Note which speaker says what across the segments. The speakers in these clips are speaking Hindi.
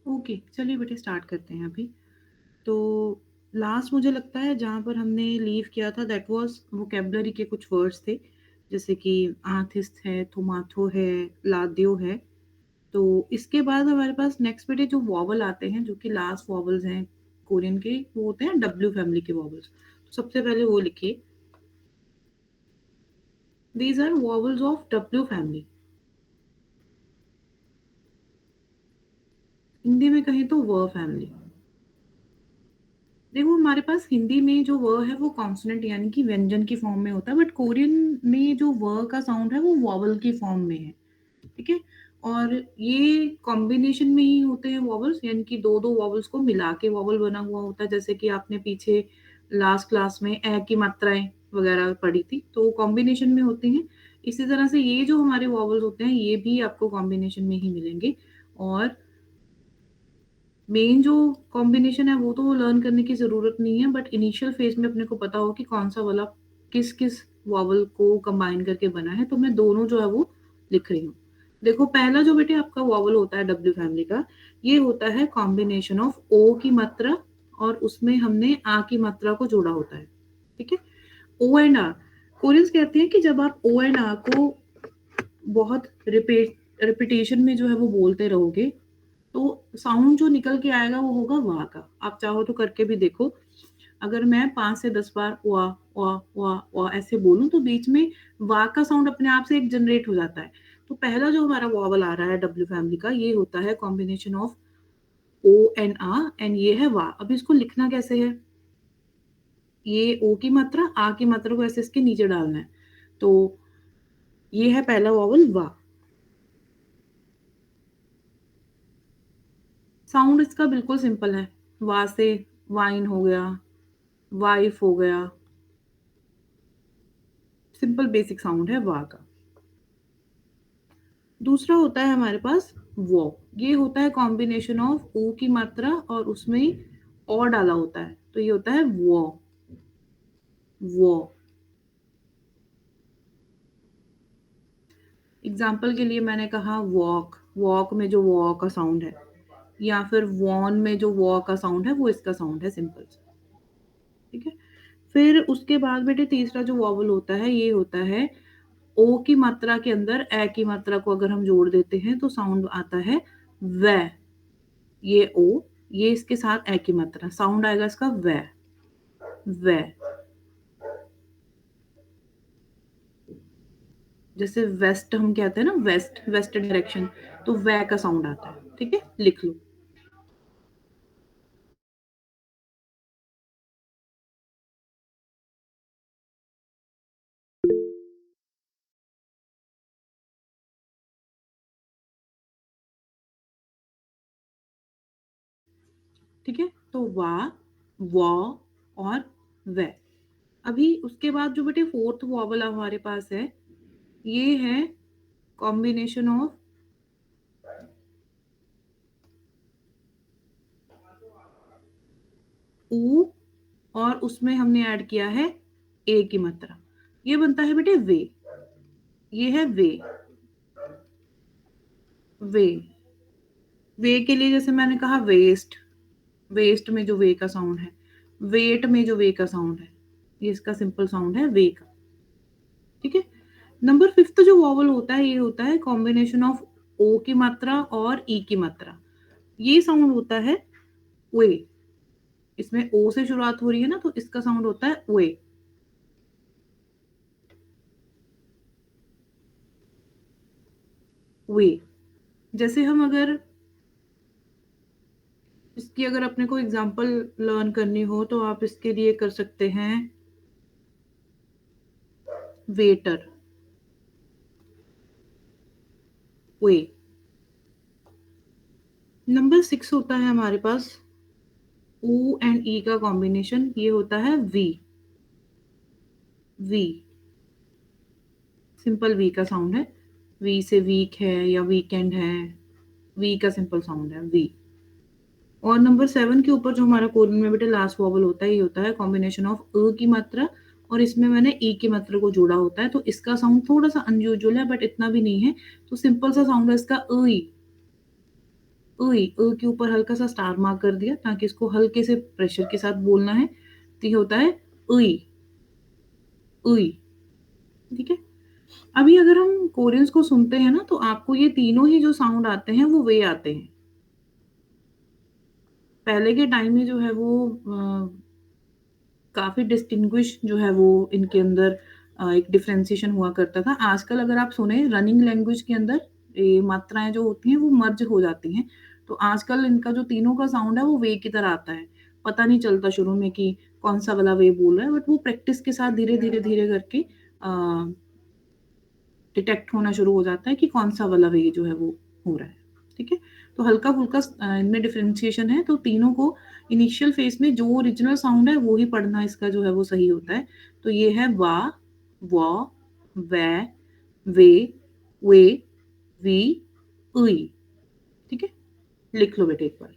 Speaker 1: ओके, चलिए बेटे स्टार्ट करते हैं अभी। तो लास्ट मुझे लगता है जहाँ पर हमने लीव किया था दैट वाज़ वोकैब्युलरी के कुछ वर्ड्स थे, जैसे कि आर्टिस्ट है, टोमेटो है, लादियो है। तो इसके बाद हमारे पास नेक्स्ट बेटे जो वॉवल आते हैं, जो कि लास्ट वॉवल्स हैं कोरियन के, वो होते हैं डब्ल्यू फैमिली के वॉवल्स। तो सबसे पहले वो लिखिए, these are vowels of W family. Hindi में कहें तो व फैमिली। देखो हमारे पास हिंदी में जो व है वो कॉन्सोनेंट यानी कि व्यंजन की फॉर्म में होता है, बट कोरियन में जो व का साउंड है वो वॉवल की फॉर्म में है। ठीक है? और ये कॉम्बिनेशन में ही होते हैं वॉवल्स, यानी कि 2-2 वॉवल्स को मिला के वॉवल बना हुआ होता है, जैसे कि आपने पीछे लास्ट क्लास में ए की मात्राएँ वगैरह पढ़ी थी, तो वो कॉम्बिनेशन में होती हैं। इसी तरह से ये जो हमारे वॉवल्स होते हैं, ये भी आपको कॉम्बिनेशन में ही मिलेंगे। और मेन जो कॉम्बिनेशन है वो तो लर्न करने की ज़रूरत नहीं है, बट इनिशियल फेज़ में अपने को पता हो कि कौन-सा वाला किस-किस वॉवल को कंबाइन करके बना है, तो मैं दोनों जो है वो लिख रही हूँ। देखो पहला जो बेटे आपका वॉवल होता है डब्ल्यू फैमिली का, ये होता है कॉम्बिनेशन ऑफ ओ की मात्रा और उसमें हमने आ की मात्रा को जोड़ा होता है। ठीक है? ओ एंड आ, कोरियंस कहते हैं कि जब आप ओ एंड आ को बहुत रिपिटेशन में जो है वो बोलते रहोगे, तो साउंड जो निकल के आएगा वो होगा वा का। आप चाहो तो करके भी देखो। अगर मैं 5 से 10 बार वा, वा, वा, वा ऐसे बोलूँ तो बीच में वा का साउंड अपने आप से एक जनरेट हो जाता है। तो पहला जो हमारा वॉवल आ रहा है डब्ल्यू फैमिली का, ये होता है कॉम्बिनेशन ऑफ ओ एंड आ एंड ये है वा। अब इसको लिखना कैसे है? ये ओ की मात्रा, आ की मात्रा को ऐसे इसके नीचे डालना है। तो ये है पहला वॉवल वा। साउंड इसका बिल्कुल सिंपल है। वा से वाइन हो गया, वाइफ हो गया, सिंपल बेसिक साउंड है वा का। दूसरा होता है हमारे पास वो। ये होता है कॉम्बिनेशन ऑफ ऊ की मात्रा और उसमें और डाला होता है। तो ये होता है वो। एग्जाम्पल के लिए मैंने कहा वॉक, वॉक में जो वॉ का साउंड है, या फिर वॉन में जो वॉ का साउंड है वो इसका साउंड है सिंपल सा। ठीक है? फिर उसके बाद बेटे तीसरा जो वॉवल होता है ये होता है ओ की मात्रा के अंदर ए की मात्रा को अगर हम जोड़ देते हैं तो साउंड आता है वै। ये ओ, ये इसके साथ ए की मात्रा, साउंड आएगा इसका वै, वै। जैसे वेस्ट हम कहते हैं ना, वेस्ट, वेस्ट डायरेक्शन, तो वै का साउंड आता है। ठीक है? लिख लो। ठीक है? तो वा, वॉ और वै। अभी उसके बाद जो बेटे फोर्थ वॉवल हमारे पास है, ये है कॉम्बिनेशन ऑफ ऊ और उसमें हमने ऐड किया है ए की मात्रा। ये बनता है बेटे वे। ये है वे, वे। वे के लिए जैसे मैंने कहा वेस्ट, वेस्ट में जो वे का साउंड है, वेट में जो वे का साउंड है, ये इसका सिंपल साउंड है वे का। ठीक है? नंबर 5th जो वॉवल होता है, ये होता है कॉम्बिनेशन ऑफ ओ की मात्रा और ई की मात्रा। ये साउंड होता है वे। इसमें ओ से शुरुआत हो रही है ना, तो इसका साउंड होता है वे। वे। जैसे हम अगर इसकी अगर अपने को एग्जांपल लर्न करनी हो तो आप इसके लिए कर सकते हैं वेटर, वे। नंबर 6 होता है हमारे पास ऊ एंड ई का कॉम्बिनेशन, ये होता है वी, वी। सिंपल वी का साउंड है। वी से वीक है या वीकेंड है, वी का सिंपल साउंड है वी। और नंबर 7 के ऊपर जो हमारा कोरियन में बेटे लास्ट वॉवल होता है, ये होता है कॉम्बिनेशन ऑफ अ की मात्रा और इसमें मैंने ई की मात्रा को जोड़ा होता है, तो इसका साउंड थोड़ा सा अनयूजुअल है बट इतना भी नहीं है। तो सिंपल सा साउंड है इसका अ ई। उई, के ऊपर हल्का सा स्टार मार्क कर दिया ताकि इसको हल्के से प्रेशर के साथ बोलना है। तो ये होता है उई, उई, ठीक है? अभी अगर हम कोरियंस को सुनते हैं ना, तो आपको ये तीनों ही जो साउंड आते हैं, वो वे आते हैं। पहले के टाइम में जो है वो काफ़ी डिस्टिंग्विश जो है वो इनके अंदर एक डिफरेंशिएशन हुआ करता था। आजकल अगर आप सुने रनिंग लैंग्वेज के अंदर ये मात्राएँ जो होती हैं वो मर्ज हो जाती हैं। तो आजकल इनका जो तीनों का साउंड है वो वे की तरह आता है। पता नहीं चलता शुरू में कि कौन-सा वाला वे बोल रहा है, बट वो प्रैक्टिस के साथ धीरे-धीरे, धीरे धीरे करके डिटेक्ट होना शुरू हो जाता है कि कौन-सा वाला वे जो है वो हो रहा है, ठीक है? तो हल्का-फुल्का इनमें डिफरेंशिएशन है, तो तीनों को इनिशियल फेज़ में जो ओरिजिनल साउंड है, वो ही पढ़ना इसका जो है वो सही होता है। तो ये है वा, Waugh, why, way, way, we, उई, ठीक है? लिख लो बेटा एक बार।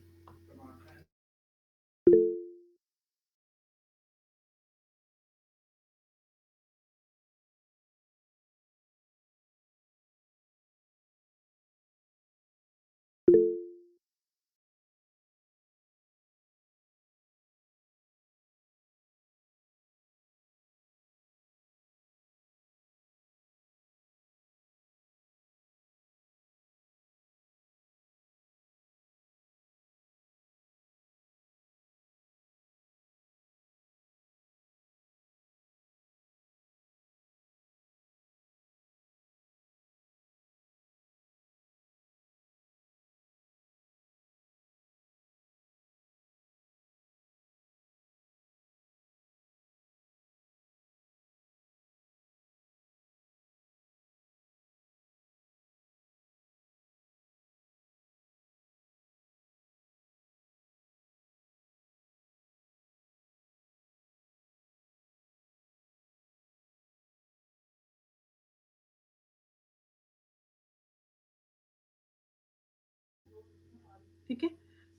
Speaker 1: ठीक है?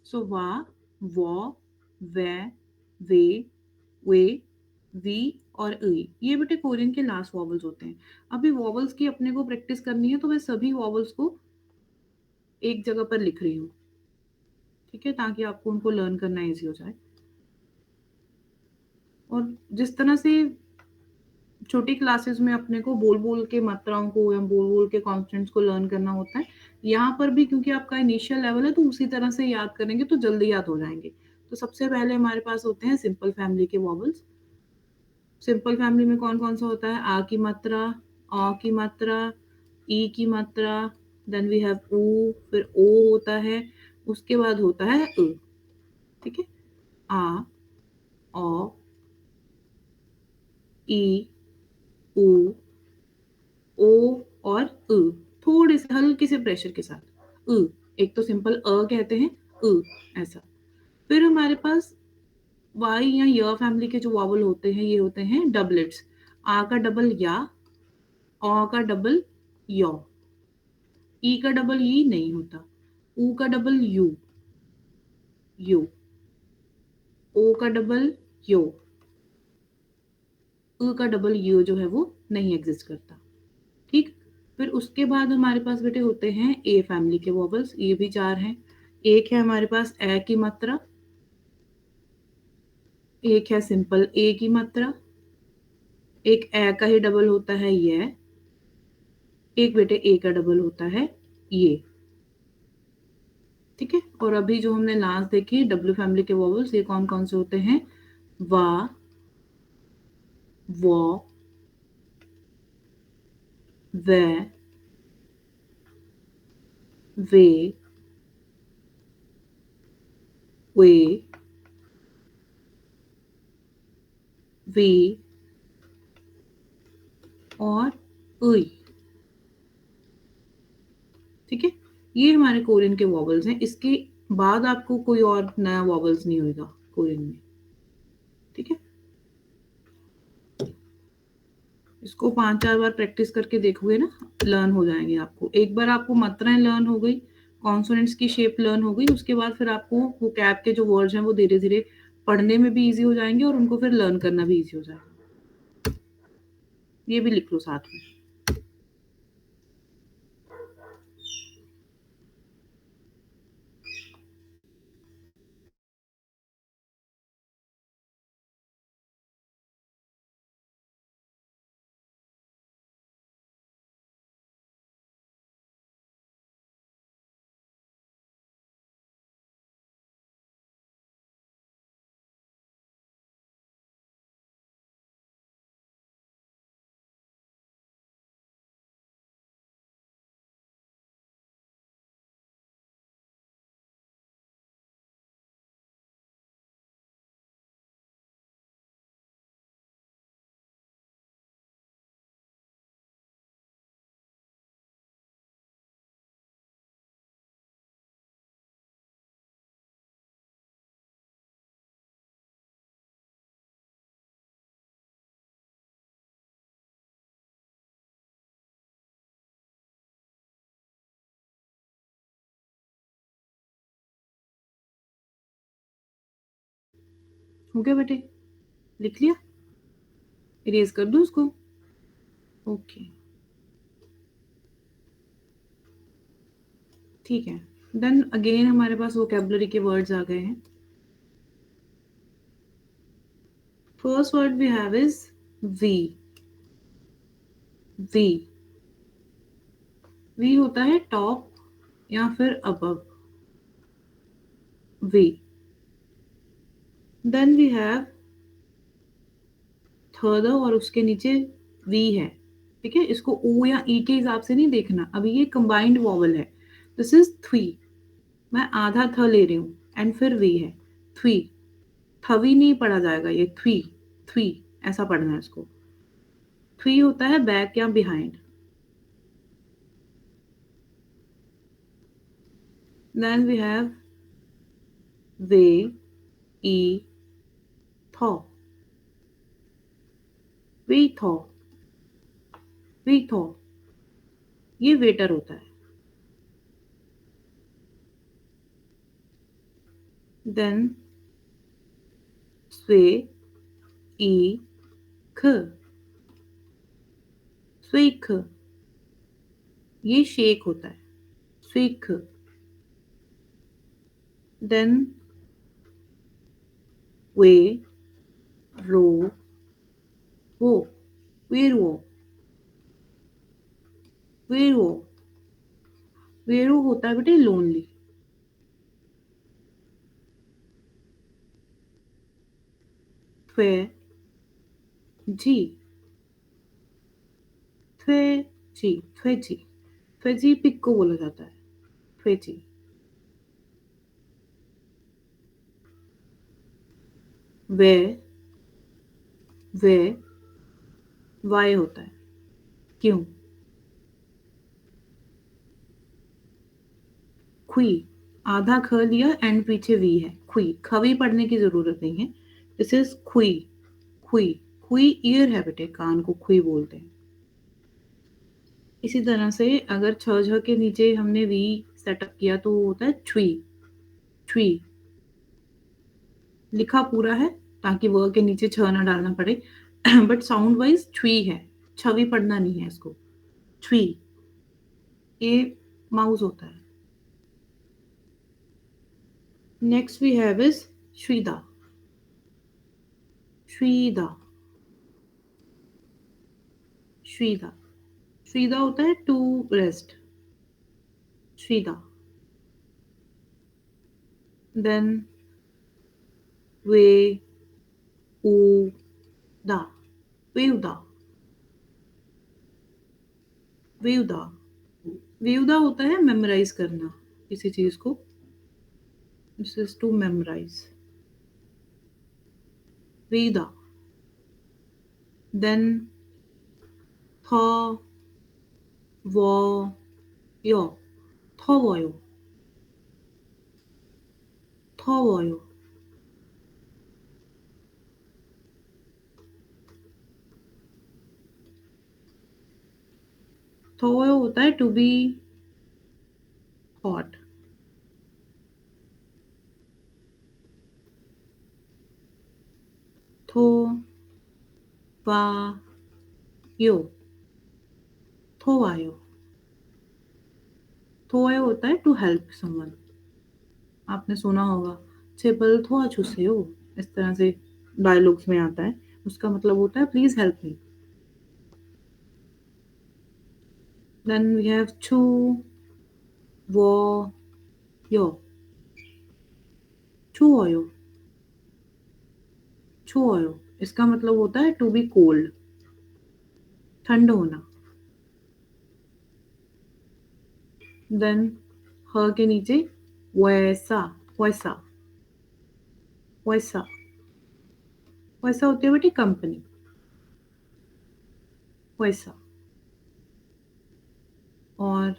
Speaker 1: सो वा, Waugh, way, way, way, we और इ ये बेटे कोरियन के लास्ट वॉवल्स होते हैं। अभी वॉवल्स की अपने को प्रैक्टिस करनी है, तो मैं सभी वॉवल्स को एक जगह पर लिख रही हूँ, ठीक है? ताकि आपको उनको लर्न करना ईज़ी हो जाए। और जिस तरह से छोटी क्लासेस में अपने को बोल-बोल के मात्राओं को या बोल-बोल के कॉन्स्टेंट्स को लर्न करना होता है, यहाँ पर भी क्योंकि आपका इनिशियल लेवल है, तो उसी तरह से याद करेंगे तो जल्दी याद हो जाएँगे। तो सबसे पहले हमारे पास होते हैं सिंपल फैमिली के वॉवल्स। सिंपल फैमिली में कौन-कौन सा होता है? आ की मात्रा, की मात्रा, ई की मात्रा, देन वी हैव ऊ, फिर ओ होता है, उसके बाद होता है ठीक है? आ, औ, ई, ऊ, ओ और थोड़े से हल्के से प्रेशर के साथ एक तो सिंपल कहते हैं ऐसा। फिर हमारे पास वाई या य फैमिली के जो वॉवल होते हैं ये होते हैं डबलेट्स। आ का डबल या, का डबल यौ, ई का डबल ई नहीं होता, ऊ का डबल यू, यू, ओ का डबल यो, का डबल यू जो है वो नहीं एग्जिस्ट करता, ठीक? फिर उसके बाद हमारे पास बेटे होते हैं ए फैमिली के वॉवल्स, ये भी 4 हैं। एक है हमारे पास ए की मात्रा, एक है सिंपल ए की मात्रा, एक ए का ही डबल होता है ये, एक बेटे ए का डबल होता है ये, ठीक है? और अभी जो हमने लास्ट देखी डब्ल्यू फैमिली के वॉवल्स ये कौन-कौन से होते हैं? वा, Waugh, way, way, way, we और उई, ठीक है? ये हमारे कोरियन के वॉवल्स हैं। इसके बाद आपको कोई और नया वॉवल्स नहीं होएगा कोरियन में, ठीक है? इसको 5-4 बार प्रैक्टिस करके देखोगे ना, लर्न हो जाएँगे आपको। एक बार आपको मात्राएँ लर्न हो गई, कॉन्सोनेंट्स की शेप लर्न हो गई, उसके बाद फिर आपको वोकैब के जो वर्ड्स हैं, वो धीरे-धीरे पढ़ने में भी ईज़ी हो जाएँगे और उनको फिर लर्न करना भी ईज़ी हो जाएगा। ये भी लिख लो साथ में। हो गया बेटे? लिख लिया? इरेज कर दूं उसको? ओके, ठीक है। देन अगेन हमारे पास वोकेबलरी के वर्ड्स आ गए हैं। First word we have is वी। वी, वी होता है टॉप या फिर अबव। वी। देन वी हैव थर्ड और उसके नीचे वी है। ठीक है, इसको ओ या ई के हिसाब से नहीं देखना, अभी ये कंबाइंड वॉवल है। दिस इज थ्वी। मैं आधा थ ले रही हूँ एंड फिर वी है। थ्वी। थवी नहीं पढ़ा जाएगा, ये थ्वी। थ्वी ऐसा पढ़ना है इसको। थ्वी होता है बैक या बिहाइंड। देन वी हैव वे, ई, थॉ। वे थॉ। वे थॉ, ये वेटर होता है। देन स्वे, ई, ख। स्वेख, ये शेक होता है। स्वेख। देन वे, रो, वो। वेर वो। वेर वो। वेरो होता है बेटे लोनली। थे, जी। थे, जी। थे, जी। थे, जी पिक को बोला जाता है। थे, जी। वे, वे, वाई होता है। क्यों? खुई। आधा ख लिया एंड पीछे वी है। खुई, खवी पढ़ने की जरूरत नहीं है। दिस इज खुई। खुई। खुई ईयर है बेटे, कान को खुई बोलते हैं। इसी तरह से अगर छ झ के नीचे हमने वी सेटअप किया तो वो होता है छुई। छुई। लिखा पूरा है ताकि व के नीचे छ ना डालना पड़े। बट साउंड वाइज छुई है। छवि पढ़ना नहीं है इसको। छुई, ये माउस होता है। नेक्स्ट वी हैव इज श्रीदा। श्रीदा। श्रीदा। श्रीदा होता है टू रेस्ट। श्रीदा। देन वे, ऊ, दा। वेउदा। वेउदा। वेउदा होता है मेमोराइज करना किसी चीज को। This is to memorise. वेदा। देन थ, व, य। थवयो। थवयो। थवयो होता है टू बी हॉट। थो, वा, यो। थोवायो। थोवायो होता है टू हेल्प समवन। आपने सुना होगा, छेपल थोआ छुसे हो, इस तरह से डायलॉग्स में आता है। उसका मतलब होता है please help me. Then we have छू, वो, यो। छुओयो। छुओयो, इसका मतलब होता है टू बी कोल्ड, ठंड होना। देन ह के नीचे वैसा। वैसा। वैसा। वैसा होती है बेटी कंपनी। वैसा। और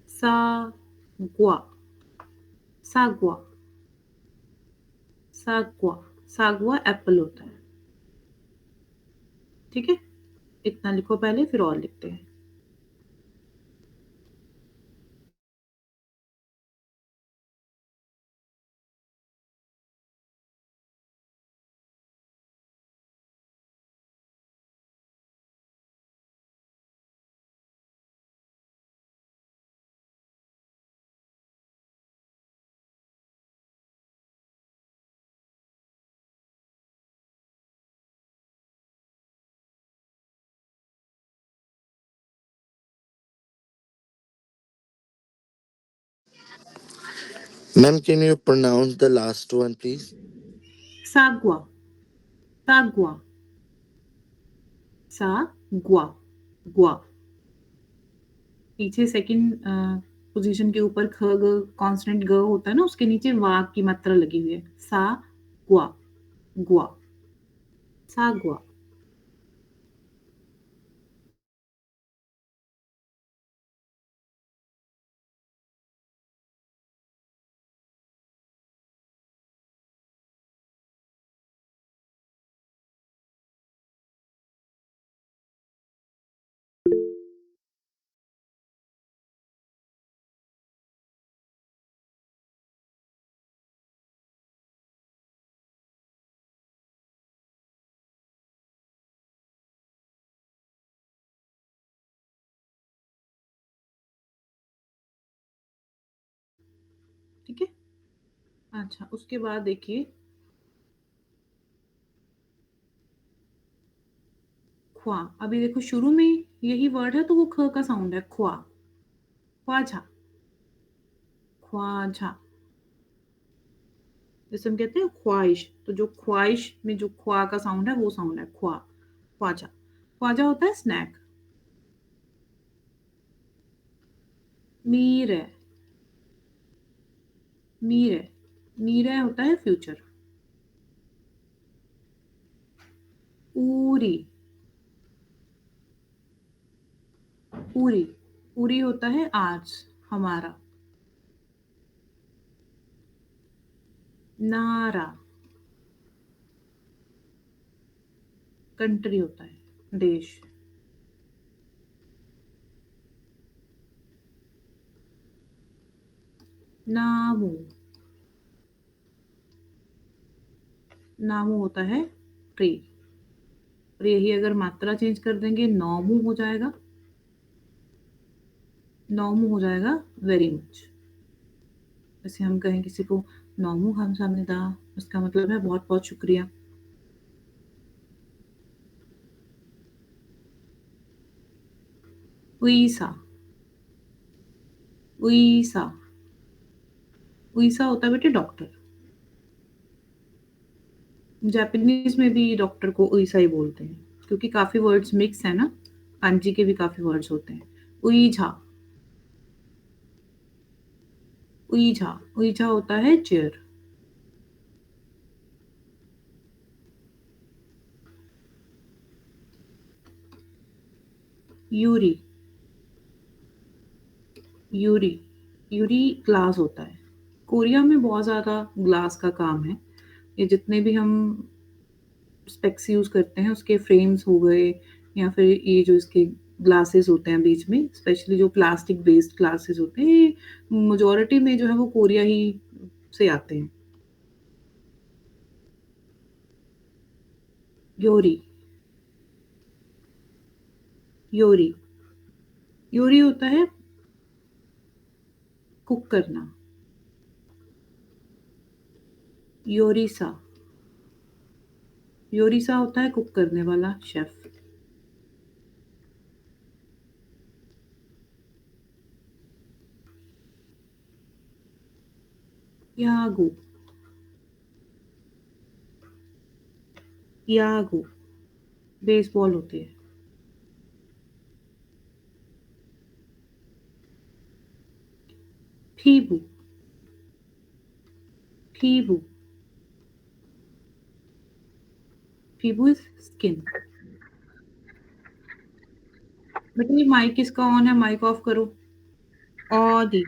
Speaker 1: सा, गुआ। सागुआ। सागुआ। सागुआ एप्पल होता है। ठीक है, इतना लिखो पहले फिर और लिखते हैं।
Speaker 2: Ma'am, can you pronounce the last one, please?
Speaker 1: सागवा, सागवा, सा ग्वा, ग्वा। पीछे सेकंड पोजीशन के ऊपर ख ग कांस्टेंट ग होता है ना, उसके नीचे वा की मात्रा लगी हुई है। सा ग्वा, ग्वा, सा ग्वा। ठीक है। अच्छा, उसके बाद देखिए ख्वा। अभी देखो शुरू में यही वर्ड है तो वो ख का साउंड है, ख्वा, ख्वाजा, ख्वाजा। जैसे हम कहते हैं ख्वाहिश, तो जो ख्वाहिश में जो ख्वा का साउंड है वो साउंड है ख्वा, ख्वाजा। ख्वाजा होता है स्नैक। मीर है, मीर है, मीर है होता है फ्यूचर। पूरी, पूरी, पूरी होता है आज, हमारा। नारा, कंट्री होता है देश। नामू, नामू होता है ट्री। और यही अगर मात्रा चेंज कर देंगे नौमू हो जाएगा, नौमू हो जाएगा वेरी मच। जैसे हम कहें किसी को नौमू खामसामिदा, उसका मतलब है बहुत बहुत शुक्रिया। उईसा, उईसा, उईसा होता है बेटे डॉक्टर। जापानीज में भी डॉक्टर को उईसा ही बोलते हैं, क्योंकि काफी वर्ड्स मिक्स है ना, कांजी के भी काफी वर्ड्स होते हैं। उईझा, उईझा, उईझा होता है chair. Yuri, Yuri, Yuri glass होता है। कोरिया में बहुत ज़्यादा ग्लास का काम है। ये जितने भी हम स्पेक्स यूज़ करते हैं उसके फ्रेम्स हो गए, या फिर ये जो इसके ग्लासेस होते हैं बीच में, स्पेशली जो प्लास्टिक बेस्ड ग्लासेस होते हैं, ये मेजॉरिटी में जो है वो कोरिया ही से आते हैं। योरी, योरी, योरी होता है कुक करना। योरीसा, योरीसा होता है कुक करने वाला, शेफ। यागू, यागू बेसबॉल होती है। फीबू, फीबू, फीबू इज स्किन। बेटा ये माइक किसका ऑन है, माइक ऑफ करो। औदी,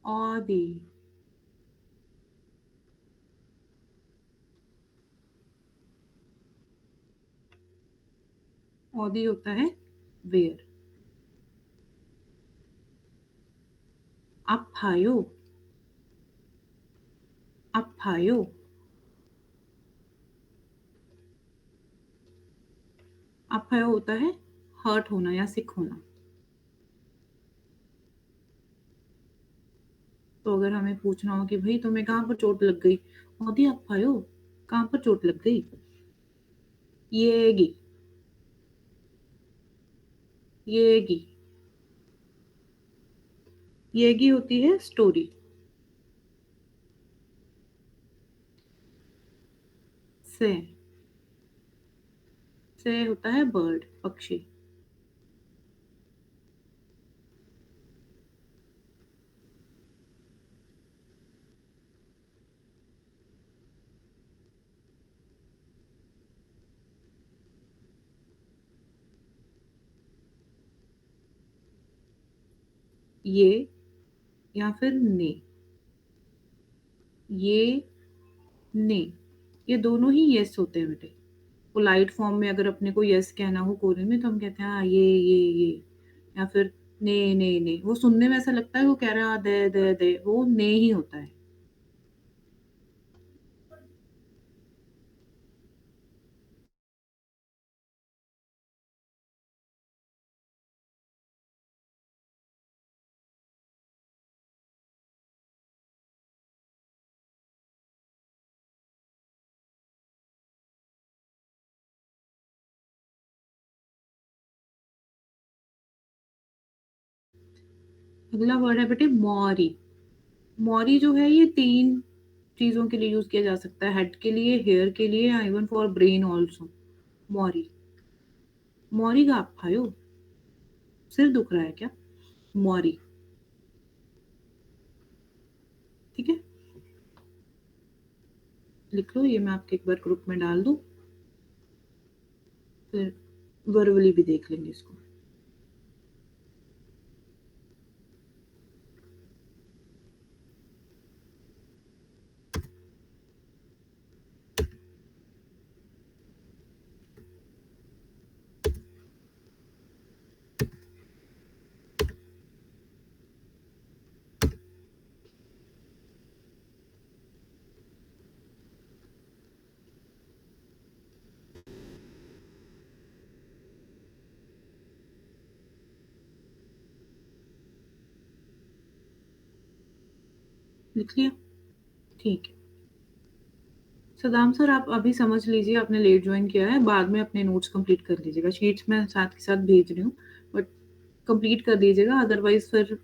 Speaker 1: औदी, औदी होता है वेयर। अपायो, अपायो, अपायो होता है हर्ट होना या सिक होना। तो अगर हमें पूछना हो कि भाई तुम्हें कहाँ पर चोट लग गई, औदी अपायो, कहाँ पर चोट लग गई। येगी, येगी, येगी होती है स्टोरी। से, से होता है बर्ड, पक्षी। ये या फिर ने, ये ने, ये दोनों ही यस होते हैं बेटे। पोलाइट फॉर्म में अगर अपने को यस कहना हो कोरियन में तो हम कहते हैं हाँ ये, या फिर ने, वो सुनने में ऐसा लगता है वो कह रहा है दे, वो ने ही होता है। अगला वर्ड है बेटे मौरी। मौरी जो है ये 3 चीज़ों के लिए यूज़ किया जा सकता है, हेड के लिए, हेयर के लिए, इवन फॉर ब्रेन ऑल्सो। मौरी, मौरी का आप खायो, सिर दुख रहा है क्या? मौरी, ठीक है? लिख लो, ये मैं आपके एक बार ग्रुप में डाल दूँ, फिर वर्बली भी देख लेंगे इसको। लिख लिया? ठीक है। सदाम सर आप अभी समझ लीजिए, आपने लेट ज्वाइन किया है, बाद में अपने नोट्स कंप्लीट कर लीजिएगा। शीट्स मैं साथ के साथ भेज रही हूँ, बट कंप्लीट कर दीजिएगा, अदरवाइज फिर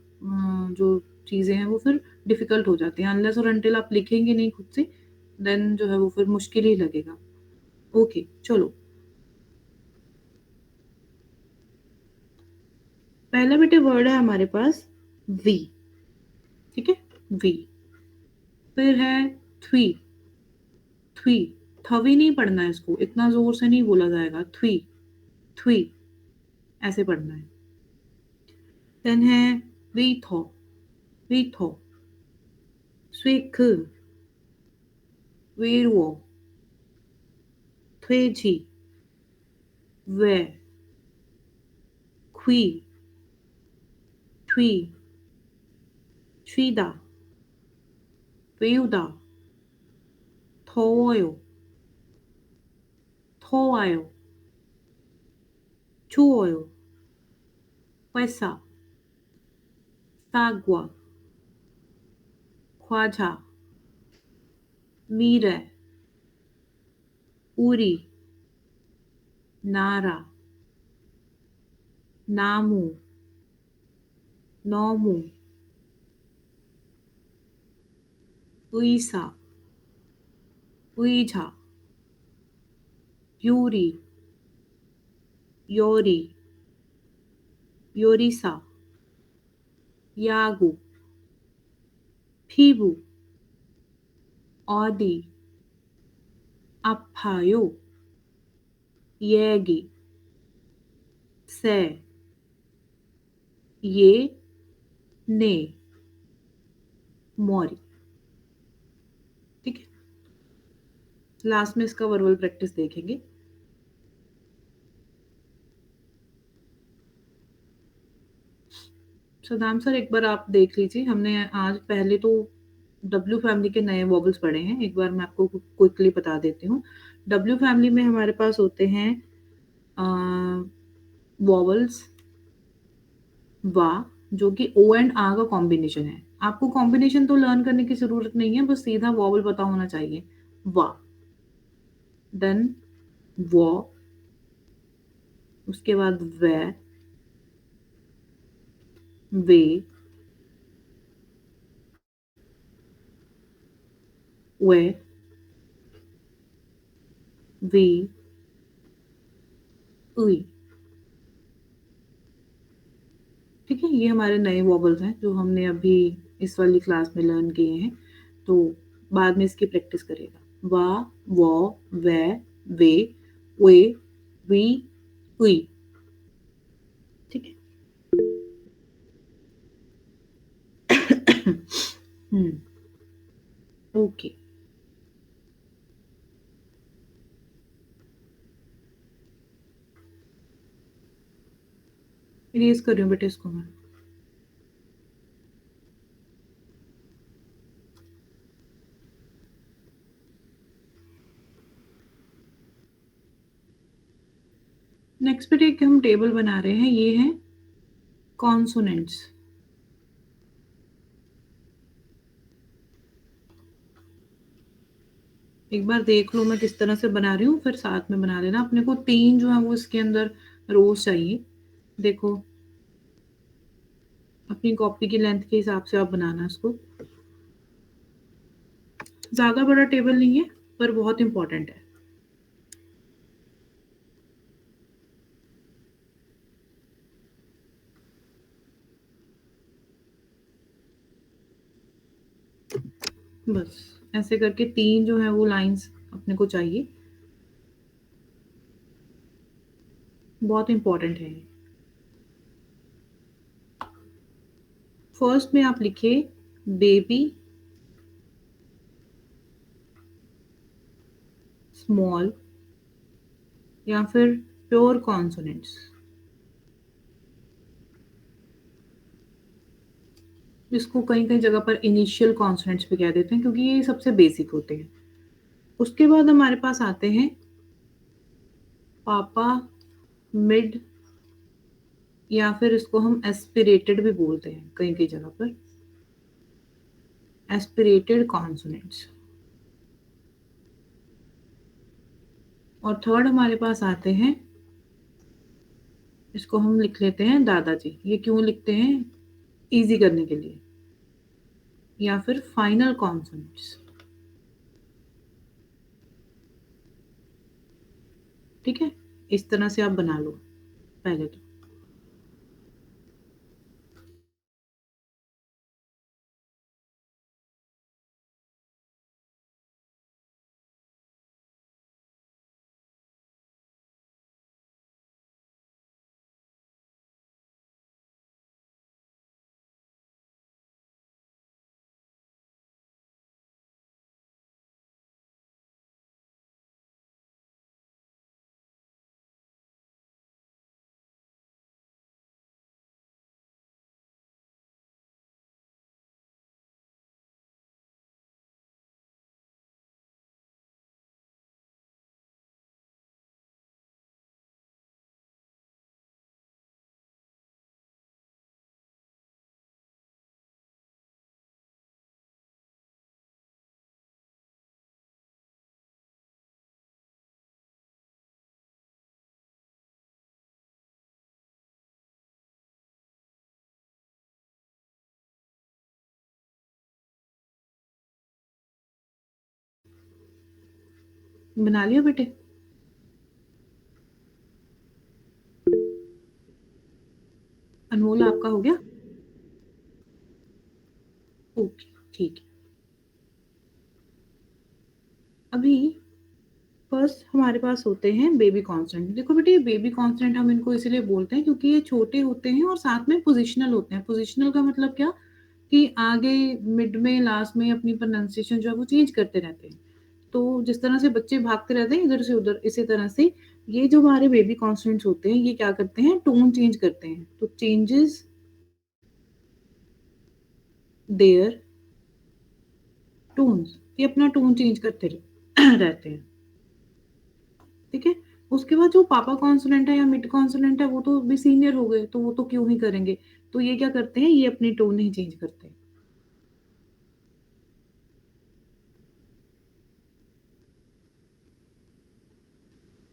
Speaker 1: जो चीज़ें हैं वो फिर डिफ़िकल्ट हो जाती हैं। अनलेस और अनटिल आप लिखेंगे नहीं खुद से, देन जो है वो फिर मुश्किल ही लगेगा। ओके, चलो। पहला बेटे वर्ड है हमारे पास वी, ठीक है? वी। फिर है थ्वी, थ्वी, थवी नहीं पढ़ना है इसको, इतना ज़ोर से नहीं बोला जाएगा। थ्वी, थ्वी, ऐसे पढ़ना है। देन है वीथो, वीथो, स्वीक, वीरवो, थ्वेजी, वे, क्वी, ट्वी, ट्वीदा, ट्वीउदा, 더워요, 더워요, 추워요, 회사, 사과, 과자, 미래, 우리, 나라, 나무, 너무, 의사, 의자, 요리, 요리, 요리사, 야구, 피부, 어디, 아파요, 얘기, 새, ये, ने, मौरी, ठीक है? लास्ट में इसका वर्बल प्रैक्टिस देखेंगे। सदाम सर एक बार आप देख लीजिए, हमने आज पहले तो डब्ल्यू फैमिली के नए वॉवल्स पढ़े हैं, एक बार मैं आपको क्विकली बता देती हूँ। डब्ल्यू फैमिली में हमारे पास होते हैं वॉवल्स वा, जो कि ओ एंड आ का कॉम्बिनेशन है। आपको कॉम्बिनेशन तो लर्न करने की जरूरत नहीं है, बस सीधा वॉवल पता होना चाहिए। वा, देन वो, उसके बाद वे, वे, वे, वी, उई। ठीक है, ये हमारे नए वॉवल्स हैं जो हमने अभी इस वाली क्लास में लर्न किए हैं। तो बाद में इसकी प्रैक्टिस करेगा। वा, Waugh, way, way, way, we, उई। ठीक है। ओके। इरेज कर रही हूँ बेटे इसको मैं। नेक्स्ट बेटे एक हम टेबल बना रहे हैं, ये है कॉन्सोनेंट्स। एक बार देख लो मैं किस तरह से बना रही हूँ, फिर साथ में बना लेना। अपने को 3 जो है वो इसके अंदर रोज चाहिए। देखो, अपनी कॉपी की लेंथ के हिसाब से आप बनाना इसको। ज़्यादा बड़ा टेबल नहीं है, पर बहुत इंपॉर्टेंट है। बस ऐसे करके 3 जो है वो लाइंस अपने को चाहिए। बहुत इंपॉर्टेंट है ये। फर्स्ट में आप लिखिए बेबी, स्मॉल या फिर प्योर कॉन्सोनेंट्स। इसको कहीं कहीं जगह पर इनिशियल कॉन्सोनेंट्स भी कह देते हैं क्योंकि ये सबसे बेसिक होते हैं। उसके बाद हमारे पास आते हैं पापा, मिड, या फिर इसको हम एस्पिरेटेड भी बोलते हैं कहीं कहीं जगह पर, एस्पिरेटेड कॉन्सोनेंट्स। और थर्ड हमारे पास आते हैं, इसको हम लिख लेते हैं दादाजी। ये क्यों लिखते हैं? इजी करने के लिए। या फिर फाइनल कॉन्सोनेंट्स। ठीक है, इस तरह से आप बना लो पहले तो। बना लिया बेटे? अनमोल आपका हो गया? ओके, ठीक है। अभी फर्स्ट हमारे पास होते हैं बेबी कॉन्स्टेंट। देखो बेटे, ये बेबी कॉन्स्टेंट हम इनको इसीलिए बोलते हैं क्योंकि ये छोटे होते हैं और साथ में पोजिशनल होते हैं। पोजिशनल का मतलब क्या, कि आगे, मिड में, लास्ट में अपनी प्रोनाउंसिएशन जो है वो चेंज करते रहते हैं। तो जिस तरह से बच्चे भागते रहते हैं इधर से उधर, इसी तरह से ये जो हमारे बेबी कॉन्स्टेंट्स होते हैं ये क्या करते हैं, टोन चेंज करते हैं। तो चेंजेस देयर टोन्स, ये अपना टोन चेंज करते रहते हैं। ठीक है। उसके बाद जो पापा कॉन्सोनेंट है या मिड कॉन्सोनेंट है वो तो भी सीनियर हो गए, तो वो तो क्यों ही करेंगे। तो ये क्या करते हैं, ये अपनी टोन नहीं चेंज करते।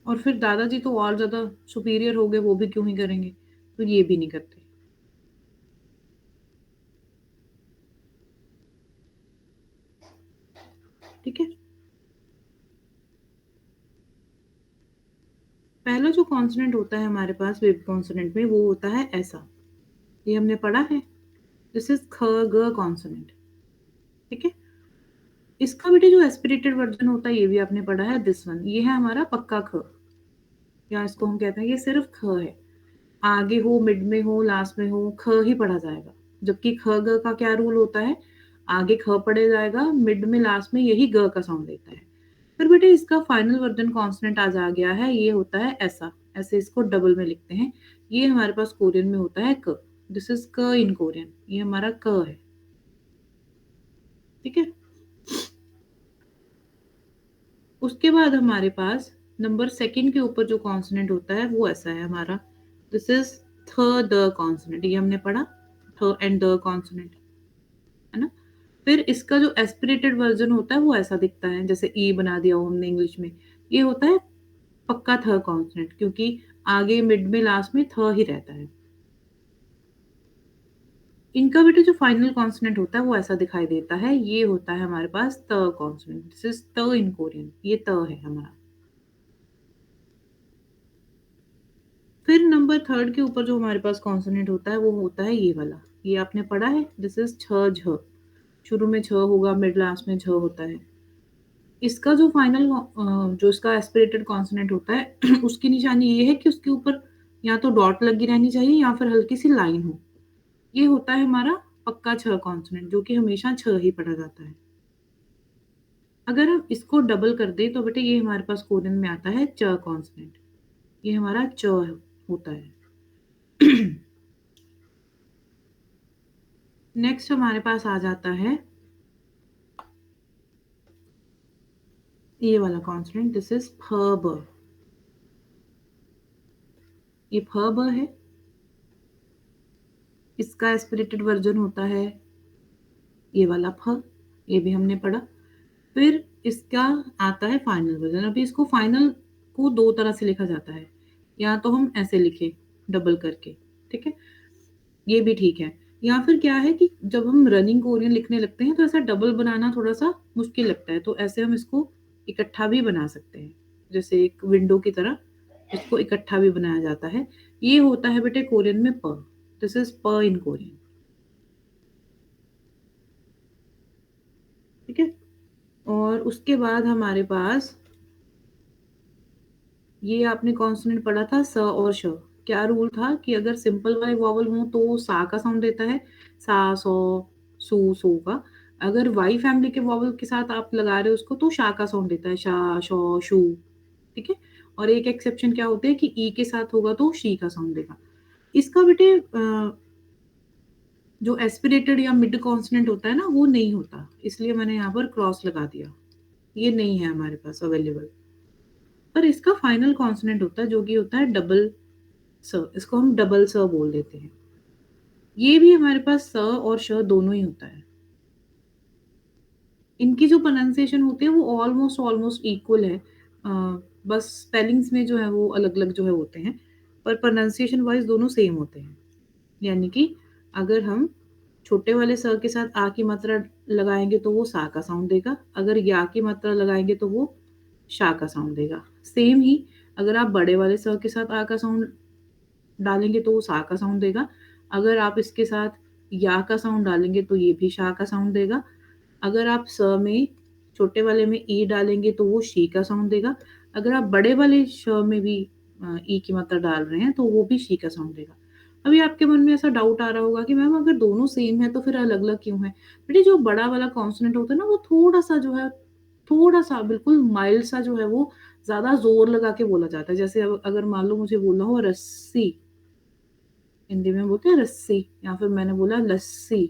Speaker 1: और फिर दादाजी तो और ज्यादा सुपीरियर हो गए, वो भी क्यों ही करेंगे, तो ये भी नहीं करते। जो कॉन्सोनेंट होता है हमारे पास वेब कॉन्सोनेंट में वो होता है ऐसा, ये हमने पढ़ा है, दिस इज ख ग कॉन्सोनेंट। ठीक है, इसका बेटे जो एस्पिरेटेड वर्जन होता है ये भी आपने पढ़ा है, दिस वन, ये है हमारा पक्का ख, या इसको हम कहते हैं ये सिर्फ ख है, आगे हो मिड में हो लास्ट में हो ख ही पढ़ा जाएगा। जबकि ख ग का क्या रूल होता है, आगे ख पढ़े जाएगा, मिड में लास्ट में यही ग का साउंड देता है। फिर बेटे इसका फाइनल वर्जन कॉन्सोनेंट आज आ गया है, ये होता है ऐसा, ऐसे इसको डबल में लिखते हैं, ये हमारे पास कोरियन में होता है क, दिस इज क इन कोरियन, ये हमारा क है। ठीक है, उसके बाद हमारे पास नंबर सेकंड के ऊपर जो कॉन्सोनेंट होता है वो ऐसा है हमारा, दिस इज थ द कॉन्सोनेंट, ये हमने पढ़ा, थ एंड द कॉन्सोनेंट, है ना। फिर इसका जो एस्पिरेटेड वर्जन होता है वो ऐसा दिखता है, जैसे ई बना दिया हो हमने इंग्लिश में, ये होता है पक्का थ कॉन्सोनेंट, क्योंकि आगे मिड में लास्ट में थ ही रहता है। इनका बेटा जो फाइनल कॉन्सोनेंट होता है वो ऐसा दिखाई देता है, ये होता है हमारे पास त कॉन्सोनेंट, दिस इज त इन कोरियन, ये त है हमारा। फिर नंबर थर्ड के ऊपर जो हमारे पास कॉन्सोनेंट होता है वो होता है ये वाला, ये आपने पढ़ा है, दिस इज छ झ, शुरू में छ होगा, मिड लास्ट में झ होता है। इसका जो फाइनल जो इसका एस्पिरेटेड कॉन्सोनेंट होता है उसकी निशानी ये है कि उसके ऊपर या तो डॉट लगी रहनी चाहिए या फिर हल्की सी लाइन हो, ये होता है हमारा पक्का छ कॉन्सोनेंट, जो कि हमेशा छ ही पढ़ा जाता है। अगर हम इसको डबल कर दें तो बेटे ये हमारे पास कोरियन में आता है च कॉन्सोनेंट, ये हमारा च होता है। नेक्स्ट हमारे पास आ जाता है ये वाला कॉन्सोनेंट, दिस इज फ ब, ये फ ब है, इसका एस्पिरेटेड वर्जन होता है ये वाला फ, ये भी हमने पढ़ा। फिर इसका आता है फाइनल वर्जन, अभी इसको फाइनल को दो तरह से लिखा जाता है, या तो हम ऐसे लिखें डबल करके, ठीक है, ये भी ठीक है, या फिर क्या है कि जब हम रनिंग कोरियन लिखने लगते हैं तो ऐसा डबल बनाना थोड़ा सा मुश्किल लगता है, तो ऐसे हम इसको इकट्ठा भी बना सकते हैं, जैसे एक विंडो की तरह इसको इकट्ठा भी बनाया जाता है, ये होता है बेटे कोरियन में प, दिस इज प इन कोरियन। ठीक है, और उसके बाद हमारे पास ये आपने कॉन्सोनेंट पढ़ा था स और श, क्या रूल था कि अगर सिंपल वाले वॉवल हों तो वो सा का साउंड देता है, सा सो सू सो का, अगर वाई फैमिली के वॉवल के साथ आप लगा रहे हो उसको तो शा का साउंड देता है, शा शो शू। ठीक है, और एक एक्सेप्शन क्या होते हैं कि ई के साथ होगा तो शी का साउंड देगा। इसका बेटे जो एस्पिरेटेड या मिड कॉन्सोनेंट होता है ना वो नहीं होता, इसलिए मैंने यहाँ पर क्रॉस लगा दिया, ये नहीं है हमारे पास अवेलेबल। पर इसका फाइनल कॉन्सोनेंट होता है जो कि होता है डबल स, इसको हम डबल स बोल देते हैं, ये भी हमारे पास स और श दोनों ही होता है। इनकी जो प्रोनाउंसिएशन होती है वो ऑलमोस्ट ऑलमोस्ट इक्वल है, बस स्पेलिंग्स में जो है वो अलग अलग जो है होते हैं, पर प्रोनाउंसिएशन वाइज दोनों सेम होते हैं। यानी कि अगर हम छोटे वाले स के साथ आ की मात्रा लगाएंगे तो वो सा का साउंड देगा, अगर या की मात्रा लगाएंगे तो वो शा का साउंड देगा। सेम ही अगर आप बड़े वाले स के साथ आ का साउंड डालेंगे तो वो सा का साउंड देगा, अगर आप इसके साथ या का साउंड डालेंगे तो ये भी शा का साउंड देगा, अगर आप स में छोटे वाले में ई डालेंगे तो वो शी का साउंड देगा, अगर आप बड़े वाले श में भी ई की मात्रा डाल रहे हैं तो वो भी शी का साउंड देगा। अभी आपके मन में ऐसा डाउट आ रहा होगा कि मैम अगर दोनों सेम है तो फिर अलग अलग क्यों है। बेटे जो बड़ा वाला कॉन्सोनेंट होता है ना वो थोड़ा सा जो है, थोड़ा सा बिल्कुल माइल्ड सा जो है वो ज्यादा जोर लगा के बोला जाता है, जैसे अगर मान लो मुझे बोलना हो रस्सी, हिंदी में बोलते हैं रस्सी, या फिर मैंने बोला लस्सी,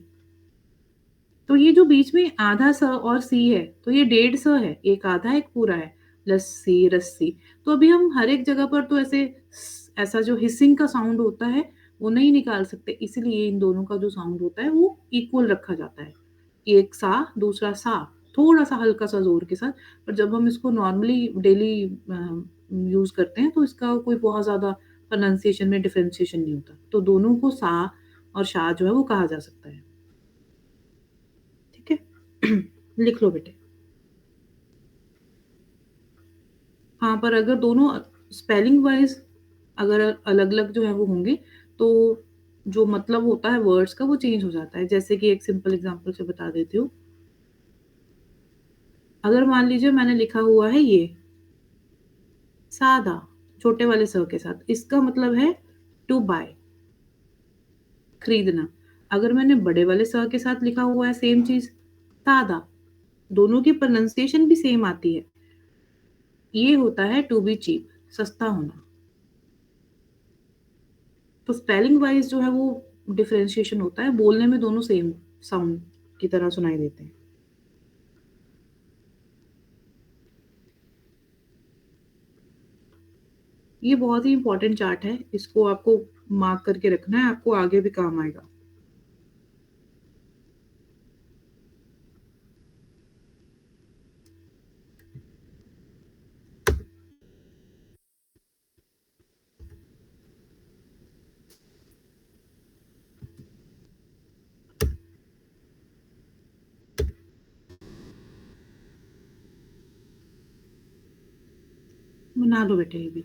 Speaker 1: तो ये जो बीच में आधा स और सी है तो ये डेढ़ स है, एक आधा एक पूरा है, लस्सी रस्सी। तो अभी हम हर एक जगह पर तो ऐसे ऐसा जो हिसिंग का साउंड होता है वो नहीं निकाल सकते, इसलिए इन दोनों का जो साउंड होता है वो इक्वल रखा जाता है, एक सा दूसरा सा, थोड़ा सा हल्का सा जोर के साथ। पर जब हम इसको नॉर्मली डेली यूज करते हैं तो इसका कोई बहुत ज्यादा प्रोनाउंसिएशन में डिफरेंशिएशन नहीं होता, तो दोनों को सा और शा जो है वो कहा जा सकता है। ठीक है, लिख लो बेटे। हाँ, पर अगर दोनों स्पेलिंग वाइज अगर अलग-अलग जो है वो होंगे, तो जो मतलब होता है वर्ड्स का वो चेंज हो जाता है। जैसे कि एक सिंपल एग्ज़ाम्पल से बता देती हूँ। अगर मान लीजिए मैंने लिखा हुआ है ये, सादा, छोटे वाले स के साथ, इसका मतलब है टू बाय, खरीदना। अगर मैंने बड़े वाले स के साथ लिखा हुआ है सेम चीज़, सादा, दोनों की प्रोनंसिएशन भी सेम आती है। ये होता है टू बी चीप, सस्ता होना। तो स्पेलिंग वाइज़ जो है वो डिफरेंशिएशन होता है, बोलने में दोनों सेम साउंड की तरह सुनाई देते हैं। ये बहुत ही इम्पोर्टेंट चार्ट है, इसको आपको मार्क करके रखना है, आपको आगे भी काम आएगा। बना लो बेटे ये भी।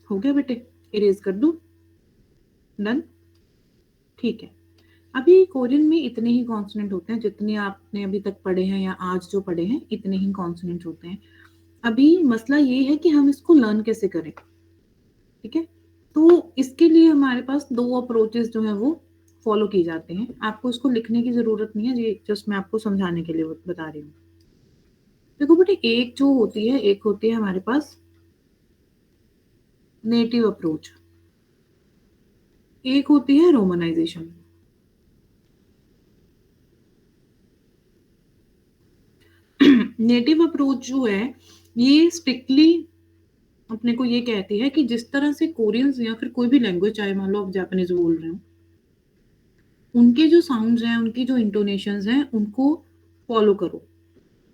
Speaker 1: हो गया बेटे? इरेज़ कर दूँ? डन? ठीक है। अभी कोरियन में इतने ही कॉन्सोनेंट होते हैं, जितने आपने अभी तक पढ़े हैं या आज जो पढ़े हैं, इतने ही कॉन्सोनेंट्स होते हैं। अभी मसला ये है कि हम इसको लर्न कैसे करें, ठीक है? तो इसके लिए हमारे पास 2 अप्रोचेज़ जो हैं वो फ़ॉलो किए जाते हैं। आपको इसको लिखने की ज़रूरत नहीं है, ये जस्ट मैं आपको समझाने के लिए बता रही हूँ। देखो बेटे, एक जो होती है, एक होती है हमारे पास नेटिव अप्रोच, एक होती है रोमनाइज़ेशन। नेटिव अप्रोच जो है, ये स्ट्रिक्टली अपने को ये कहती है कि जिस तरह से कोरियंस या फिर कोई भी लैंग्वेज, चाहे मान लो आप जापानीज़ बोल रहे हो, उनके जो साउंड्स हैं, उनकी जो इंटोनेशंस हैं, उनको फ़ॉलो करो।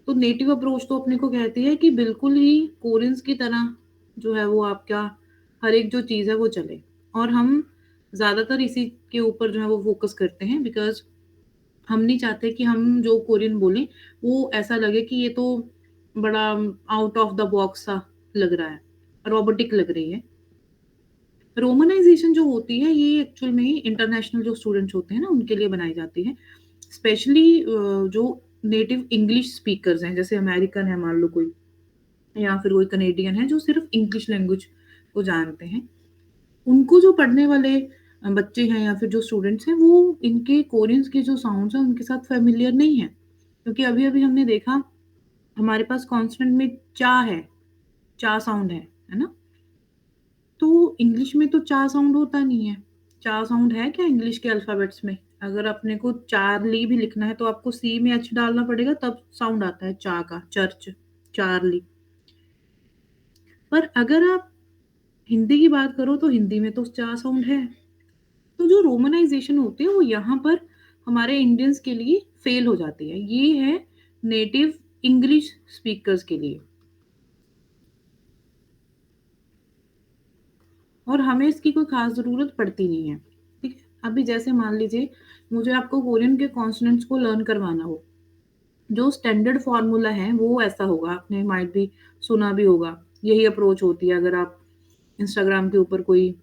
Speaker 1: तो नेटिव अप्रोच तो अपने को कहती है कि बिल्कुल ही कोरियंस की तरह जो है वो आपका हर एक जो चीज़ है वो चले, और हम ज़्यादातर इसी के ऊपर जो है वो फ़ोकस करते हैं, बिकॉज़ हम नहीं चाहते कि हम जो कोरियन बोलें, वो ऐसा लगे कि ये तो बड़ा आउट ऑफ द बॉक्स सा लग रहा है, रोबोटिक लग रही है। रोमनाइज़ेशन जो होती है, ये एक्चुअल में इंटरनेशनल जो स्टूडेंट्स होते हैं ना, उनके लिए बनाई जाती है। स्पेशली जो नेटिव इंग्लिश स्पीकर्स हैं, जैसे अमेरिकन है मान लो कोई, या फिर कोई कनेडियन है जो सिर्फ़ इंग्लिश लैंग्वेज को जानते हैं। उनको जो पढ़ने वाले बच्चे हैं या फिर जो स्टूडेंट्स हैं, वो इनके कोरियंस के जो साउंड्स हैं, उनके साथ फ़ैमिलियर नहीं हैं। क्योंकि अभी-अभी हमने देखा, हमारे पास कॉन्सोनेंट में चा है, चा साउंड है ना? तो इंग्लिश में तो चा साउंड होता नहीं है। चा साउंड है क्या इंग्लिश के अल्फ़ाबेट्स में? अगर अपने को चार्ली भी लिखना है तो आपको सी में एच डालना पड़ेगा, तब साउंड आता है चा का, चर्च, चार्ली। पर अगर आप हिंदी की बात करो तो हिंदी में तो चा साउंड है। तो जो रोमनाइज़ेशन होती है वो यहाँ पर हमारे इंडियंस के लिए फ़ेल हो जाती है। ये है नेटिव इंग्लिश स्पीकर्स के लिए, और हमें इसकी कोई ख़ास ज़रूरत पड़ती नहीं है, ठीक है? अभी जैसे मान लीजिए मुझे आपको कोरियन के कॉन्सोनेंट्स को लर्न करवाना हो, जो स्टैंडर्ड फ़ॉर्मूला है वो ऐसा होगा, आपने माइट बी सुना भी होगा। यही अप्रोच होती है, अगर आप इंस्टाग्राम के ऊपर कोई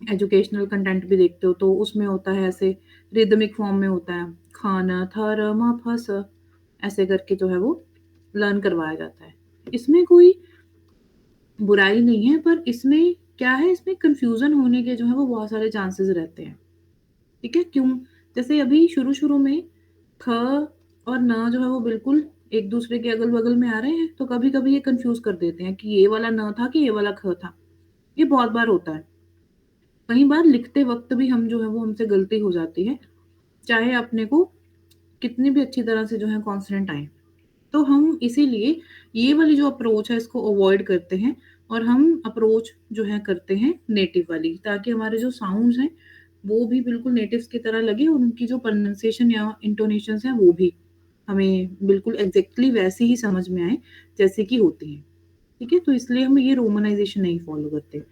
Speaker 1: एजुकेशनल कंटेंट भी देखते हो तो उसमें होता है ऐसे, रिदमिक फॉर्म में होता है, खाना था र मा फा सा, ऐसे करके जो है वो लर्न करवाया जाता है। इसमें कोई बुराई नहीं है, पर इसमें क्या है, इसमें कन्फ्यूज़न होने के जो है वो बहुत सारे चांसेस रहते हैं। ठीक है? क्यों? जैसे अभी शुरू-शुरू में ख और न जो है वो बिल्कुल एक-दूसरे के अगल-बगल में आ रहे हैं, तो कभी-कभी ये कन्फ्यूज़ कर देते हैं कि ये वाला न था कि ये वाला ख था। ये बहुत बार होता है। कई बार लिखते वक़्त भी हम जो है वो हमसे गलती हो जाती है, चाहे अपने को कितनी भी अच्छी तरह से जो है कॉन्फिडेंट आएँ। तो हम इसीलिए ये वाली जो अप्रोच है इसको अवॉइड करते हैं और हम अप्रोच जो है करते हैं नेटिव वाली, ताकि हमारे जो साउंड्स हैं वो भी बिल्कुल नेटिव्स की तरह लगे और उनकी जो प्रोनंसिएशन या इंटोनेशंस हैं वो भी हमें बिल्कुल एग्ज़ैक्टली वैसे ही समझ में आए जैसे कि होती हैं। ठीक है? तो इसलिए हम ये रोमनाइज़ेशन नहीं फ़ॉलो करते।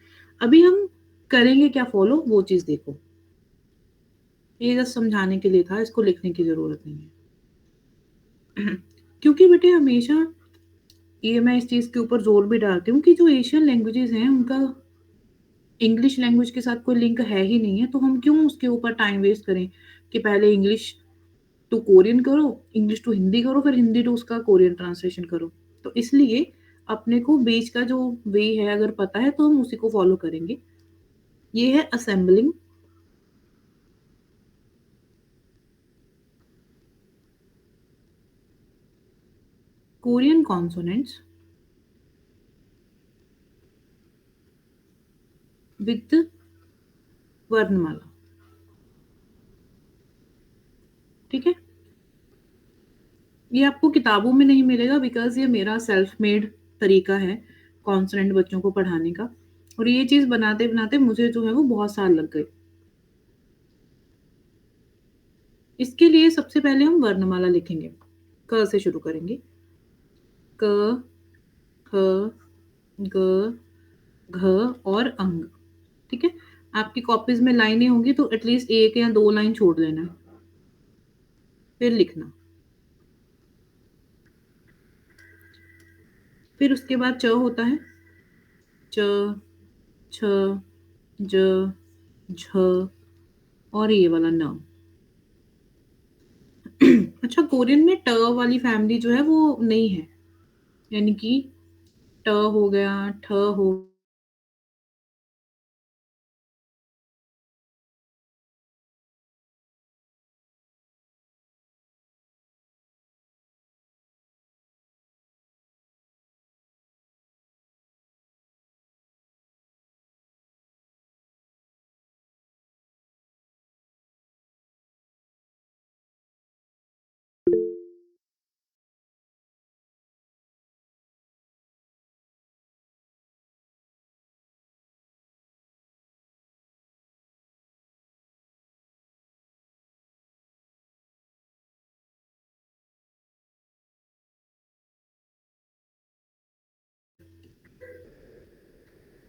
Speaker 1: अभी हम करेंगे क्या फ़ॉलो, वो चीज़ देखो। ये जस्ट समझाने के लिए था, इसको लिखने की ज़रूरत नहीं है। क्योंकि बेटे हमेशा ये मैं इस चीज़ के ऊपर ज़ोर भी डालती हूँ कि जो एशियन लैंग्वेजेज़ हैं, उनका इंग्लिश लैंग्वेज के साथ कोई लिंक है ही नहीं है, तो हम क्यों उसके ऊपर टाइम वेस्ट करें कि पहले इंग्लिश टू कोरियन करो, इंग्लिश टू हिंदी करो, फिर हिंदी टू उसका कोरियन ट्रांसलेशन करो। तो इसलिए अपने को बीच का जो वे है अगर पता है, तो हम उसी को फ़ॉलो करेंगे। ये है असेंबलिंग कोरियन कॉन्सोनेंट्स विद वर्णमाला, ठीक है? ये आपको किताबों में नहीं मिलेगा बिकॉज़ ये मेरा सेल्फ मेड तरीका है कॉन्सोनेंट बच्चों को पढ़ाने का और ये चीज़ बनाते-बनाते मुझे जो है वो बहुत साल लग गए। इसके लिए सबसे पहले हम वर्णमाला लिखेंगे। क से शुरू करेंगे। क, ख, ग, घ और अंग, ठीक है? आपकी कॉपीज़ में लाइनें होंगी तो एटलीस्ट 1 या 2 लाइन छोड़ देना, फिर लिखना। फिर उसके बाद च होता है, च, छ, ज, झ और ये वाला न। अच्छा, कोरियन में ट वाली फैमिली जो है वो नहीं है, यानी कि ट हो गया, ठ हो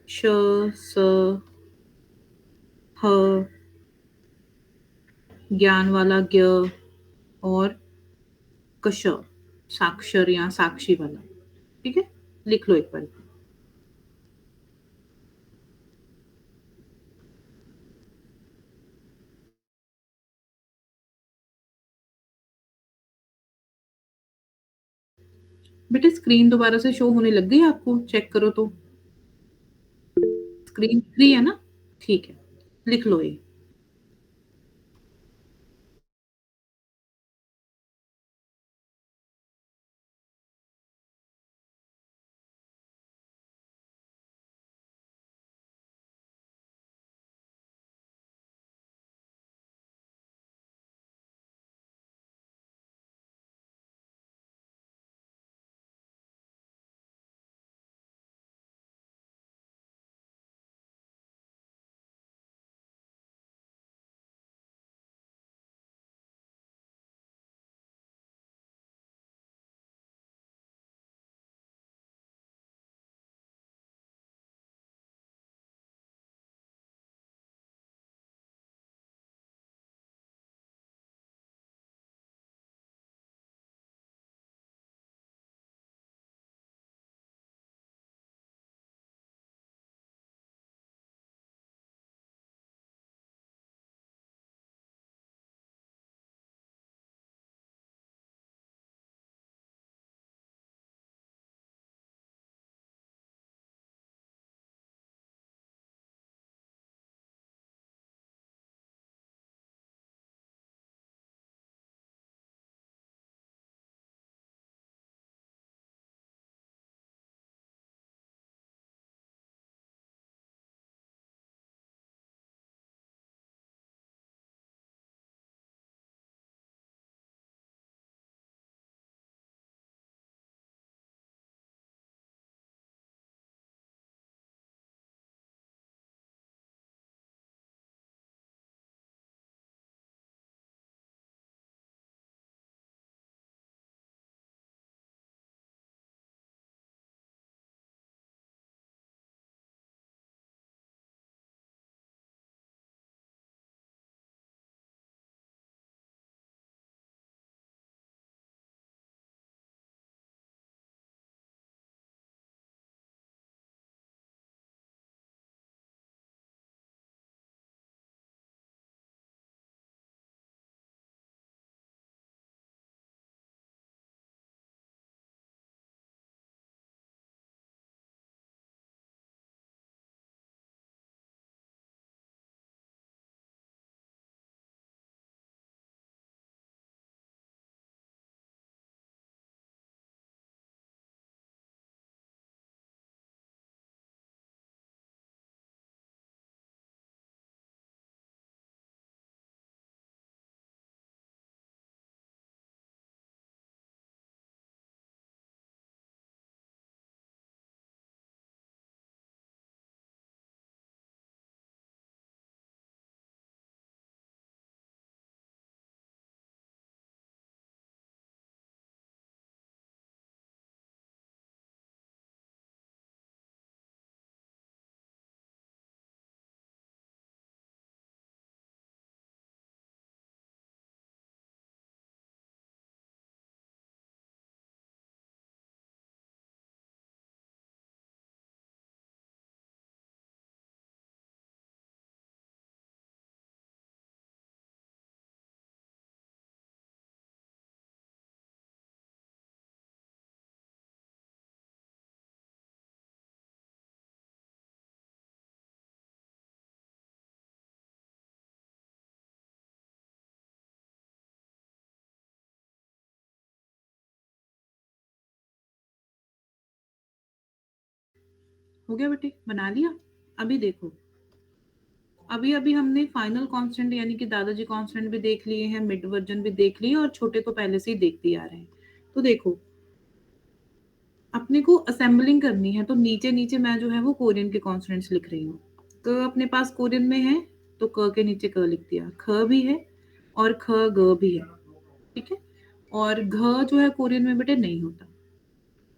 Speaker 1: श, स, ह, ज्ञान वाला ज्ञ और कश, साक्षर या साक्षी वाला, ठीक है? लिख लो एक बार। बेटा स्क्रीन दोबारा से शो होने लग गई आपको? चेक करो तो। स्क्रीन दिख रही है ना? ठीक है, लिख लो ये। हो गया बेटे, बना लिया। अभी देखो, अभी अभी हमने फाइनल कांस्टेंट यानी कि दादाजी कांस्टेंट भी देख लिए हैं, मिड वर्जन भी देख लिए और छोटे तो पहले से ही देखते आ रहे हैं। तो देखो, अपने को असेंबलिंग करनी है, तो नीचे नीचे मैं जो है वो कोरियन के कॉन्सोनेंट्स लिख रही हूँ। क अपने पास कोरियन में है, तो क के नीचे क लिख दिया। ख भी है और ख ग भी है, ठीक है। और घ जो है कोरियन में बेटे नहीं होता।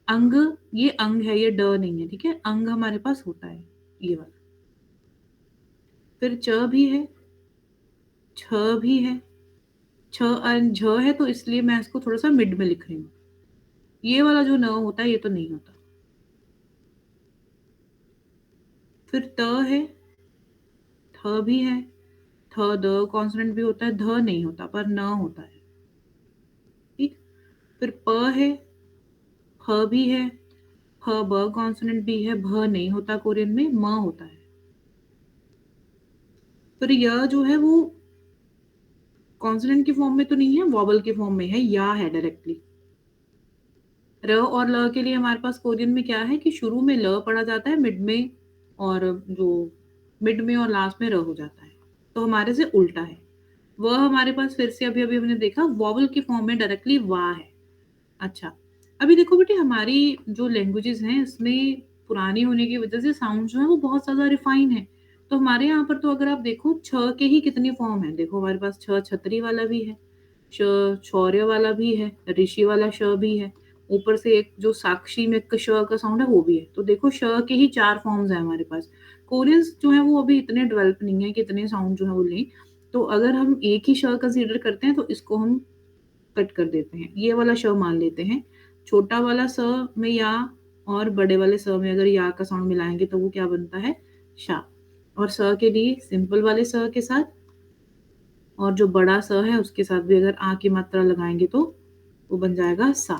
Speaker 1: अंग, ये अंग है, ये ड नहीं है, ठीक है। अंग हमारे पास होता है, ये वाला। फिर च भी है, छ भी है, छ और झ है, तो इसलिए मैं इसको थोड़ा सा मिड में लिख रही हूँ। ये वाला जो न होता है ये तो नहीं होता। फिर त है, थ भी है, थ द कॉन्सोनेंट भी होता है, ध नहीं होता पर न होता है, ठीक। फिर प है, फ भी है, फ ब कॉन्सोनेंट भी है, भ नहीं होता कोरियन में, म होता है। फिर य जो है वो कॉन्सोनेंट की फॉर्म में तो नहीं है, वॉवल के फॉर्म में है, या है डायरेक्टली। र और ल के लिए हमारे पास कोरियन में क्या है कि शुरू में ल पढ़ा जाता है, मिड में और जो मिड में और लास्ट में र हो जाता है, तो हमारे से उल्टा है। वह हमारे पास फिर से अभी अभी हमने देखा वॉवल की फॉर्म में डायरेक्टली वाह है। अच्छा, अभी देखो बेटे, हमारी जो लैंग्वेजेस हैं इसमें पुरानी होने की वजह से साउंड जो है वो बहुत ज़्यादा रिफाइन है। तो हमारे यहाँ पर तो अगर आप देखो छ के ही कितनी फॉर्म है, देखो हमारे पास छ छतरी वाला भी है, श शौर्य वाला भी है, ऋषि वाला श भी है, ऊपर से एक जो साक्षी में क श का साउंड है वो भी है। तो देखो श के ही 4 फॉर्म्स हैं हमारे पास। कोरियंस जो है वो अभी इतने डेवलप नहीं है कि इतने साउंड जो है वो लें। तो अगर हम एक ही श कंसीडर करते हैं तो इसको हम कट कर देते हैं, ये वाला श मान लेते हैं। छोटा वाला स में या और बड़े वाले स में अगर या का साउंड मिलाएँगे तो वो क्या बनता है? शा। और स के लिए सिंपल वाले स के साथ और जो बड़ा स है उसके साथ भी अगर आ की मात्रा लगाएँगे तो वो बन जाएगा सा।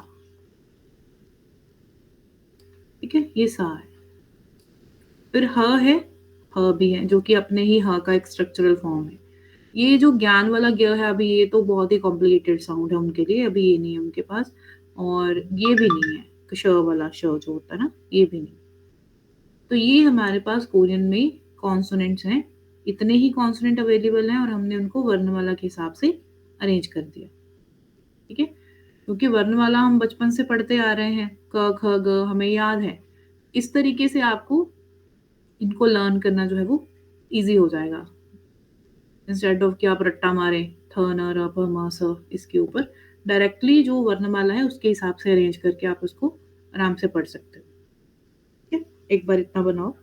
Speaker 1: ठीक है? ये सा है। फिर ह है, ह भी है जो कि अपने ही ह का एक स्ट्रक्चरल फॉर्म है। ये जो ज्ञान वाला ग है अभी ये तो बहुत ही कॉम्प्लिकेटेड साउंड है उनके लिए, अभी ये नहीं है उनके पास। और ये भी नहीं है, श वाला श जो होता है ना, ये भी नहीं। तो ये हमारे पास कोरियन में कॉन्सोनेंट्स हैं। इतने ही कॉन्सोनेंट अवेलेबल हैं और हमने उनको वर्णमाला के हिसाब से अरेंज कर दिया। ठीक है? क्योंकि वर्णमाला हम बचपन से पढ़ते आ रहे हैं, क, ख, ग हमें याद है। इस तरीके से आपको इनको लर्न करना जो है वो ईज़ी हो जाएगा। इंस्टेड ऑफ कि आप रट्टा मारें, थ, न, र, प, म, स इसके ऊपर डायरेक्टली जो वर्णमाला है उसके हिसाब से अरेंज करके आप उसको आराम से पढ़ सकते हो। ठीक है? एक बार इतना बनाओ।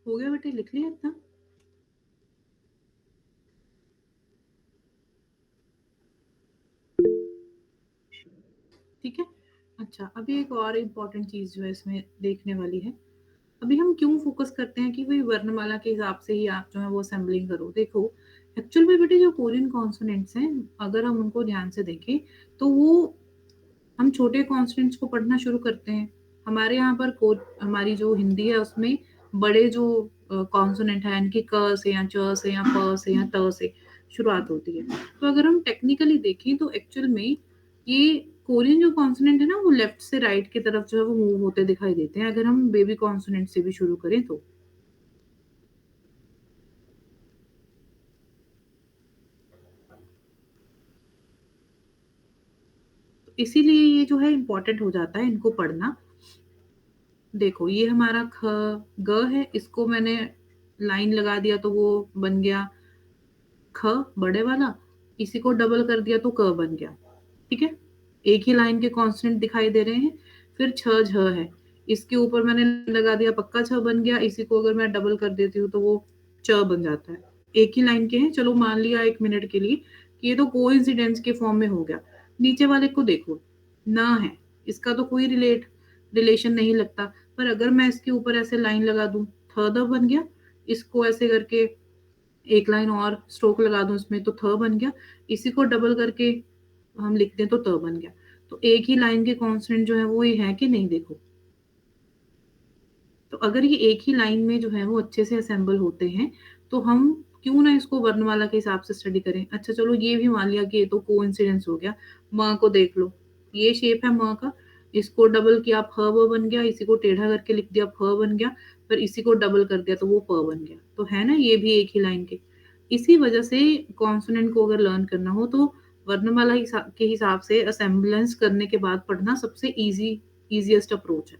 Speaker 1: हो गया बेटे, लिख लिया इतना? ठीक है। अच्छा, अभी एक और इम्पोर्टेंट चीज़ जो है इसमें देखने वाली है। अभी हम क्यों फ़ोकस करते हैं कि भई वर्णमाला के हिसाब से ही आप जो है वो असेंबलिंग करो। देखो, एक्चुअल में बेटे जो कोरियन कॉन्सोनेंट्स हैं, अगर हम उनको ध्यान से देखें, तो वो हम छोटे कॉन्सोनेंट्स को पढ़ना शुरू करते हैं। हमारे यहाँ पर हमारी जो हिंदी है उसमें बड़े जो कॉन्सोनेंट हैं, यानी कि क से या च से या प से या त से शुरुआत होती है। तो अगर हम टेक्निकली देखें तो एक्चुअल में ये कोरियन जो कॉन्सोनेंट है ना, वो लेफ्ट से राइट की तरफ जो है वो मूव होते दिखाई देते हैं, अगर हम बेबी कॉन्सोनेंट से भी शुरू करें तो। तो इसीलिए ये जो है इम्पोर्टेंट हो जाता है इनको पढ़ना। देखो, ये हमारा ख, ग है, इसको मैंने लाइन लगा दिया तो वो बन गया ख, बड़े वाला। इसी को डबल कर दिया तो क बन गया। ठीक है? एक ही लाइन के कॉन्स्टेंट दिखाई दे रहे हैं। फिर छ, झ है। इसके ऊपर मैंने लगा दिया, पक्का छ बन गया। इसी को अगर मैं डबल कर देती हूँ तो वो च बन जाता है। एक ही लाइन के हैं, चलो मान लिया 1 मिनट के लिए कि ये तो कोइंसिडेंस के फॉर्म में हो गया। नीचे वाले को देखो, ना है, इसका तो कोई रिलेशन नहीं लगता। पर अगर मैं इसके ऊपर ऐसे लाइन लगा दूँ, थ, द बन गया। इसको ऐसे करके एक लाइन और स्ट्रोक लगा दूँ इसमें तो थ बन गया। इसी को डबल करके हम लिखते हैं तो त बन गया। तो एक ही लाइन के कॉन्स्टेंट जो है वो ये है कि नहीं, देखो। तो अगर ये एक ही लाइन में जो है वो अच्छे से असेंबल होते हैं, तो हम क्यों ना इसको वर्णमाला के हिसाब से स्टडी करें। अच्छा, चलो ये भी मान लिया कि ये तो कोइंसिडेंस हो गया। म को देख लो, ये शेप है म का, इसको डबल किया फ व बन गया, इसी को टेढ़ा करके लिख दिया फ बन गया, फिर इसी को डबल कर दिया तो वो प बन गया। तो है ना, ये भी एक ही लाइन के। इसी वजह से कॉन्सोनेंट को अगर लर्न करना हो तो वर्णमाला के हिसाब से असेंबलेंस करने के बाद पढ़ना सबसे ईज़ीएस्ट अप्रोच है।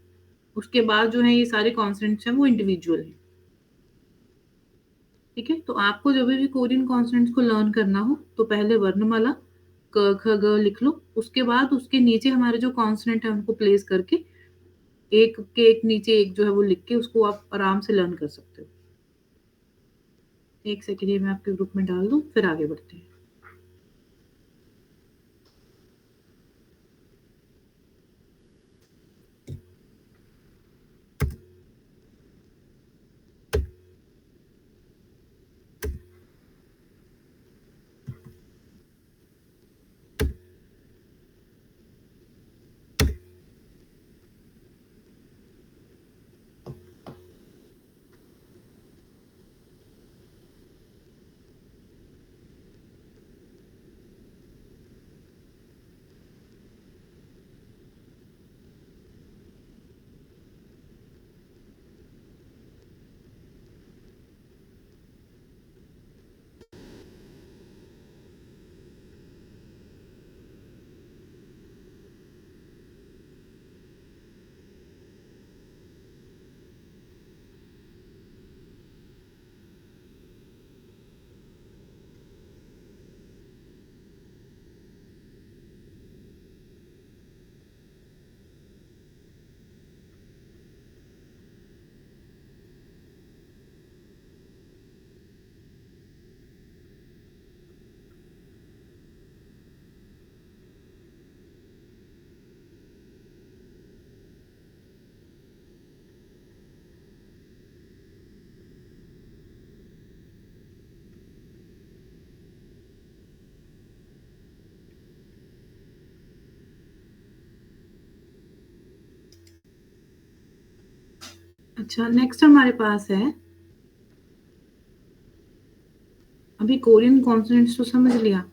Speaker 1: उसके बाद जो है ये सारे कॉन्सोनेंट्स हैं वो इंडिविजुअल हैं। ठीक है? तो आपको जब भी कोरियन कॉन्सोनेंट्स को लर्न करना हो तो पहले वर्णमाला क, ख, ग लिख लो। उसके बाद उसके नीचे हमारे जो कॉन्सोनेंट है उनको प्लेस करके एक के एक नीचे एक जो है वो लिख के उसको आप आराम से लर्न कर सकते हो। एक सेकंड, ये मैं आपके ग्रुप में डाल दूँ, फिर आगे बढ़ते हैं। अच्छा, नेक्स्ट हमारे पास है, अभी कोरियन कॉन्सोनेंट्स तो समझ लिया।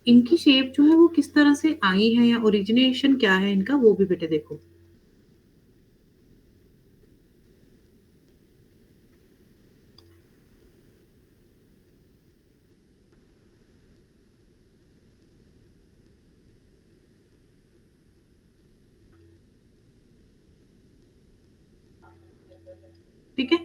Speaker 1: इनकी शेप जो है वो किस तरह से आई है या ओरिजिनेशन क्या है इनका, वो भी बेटे देखो। ठीक है?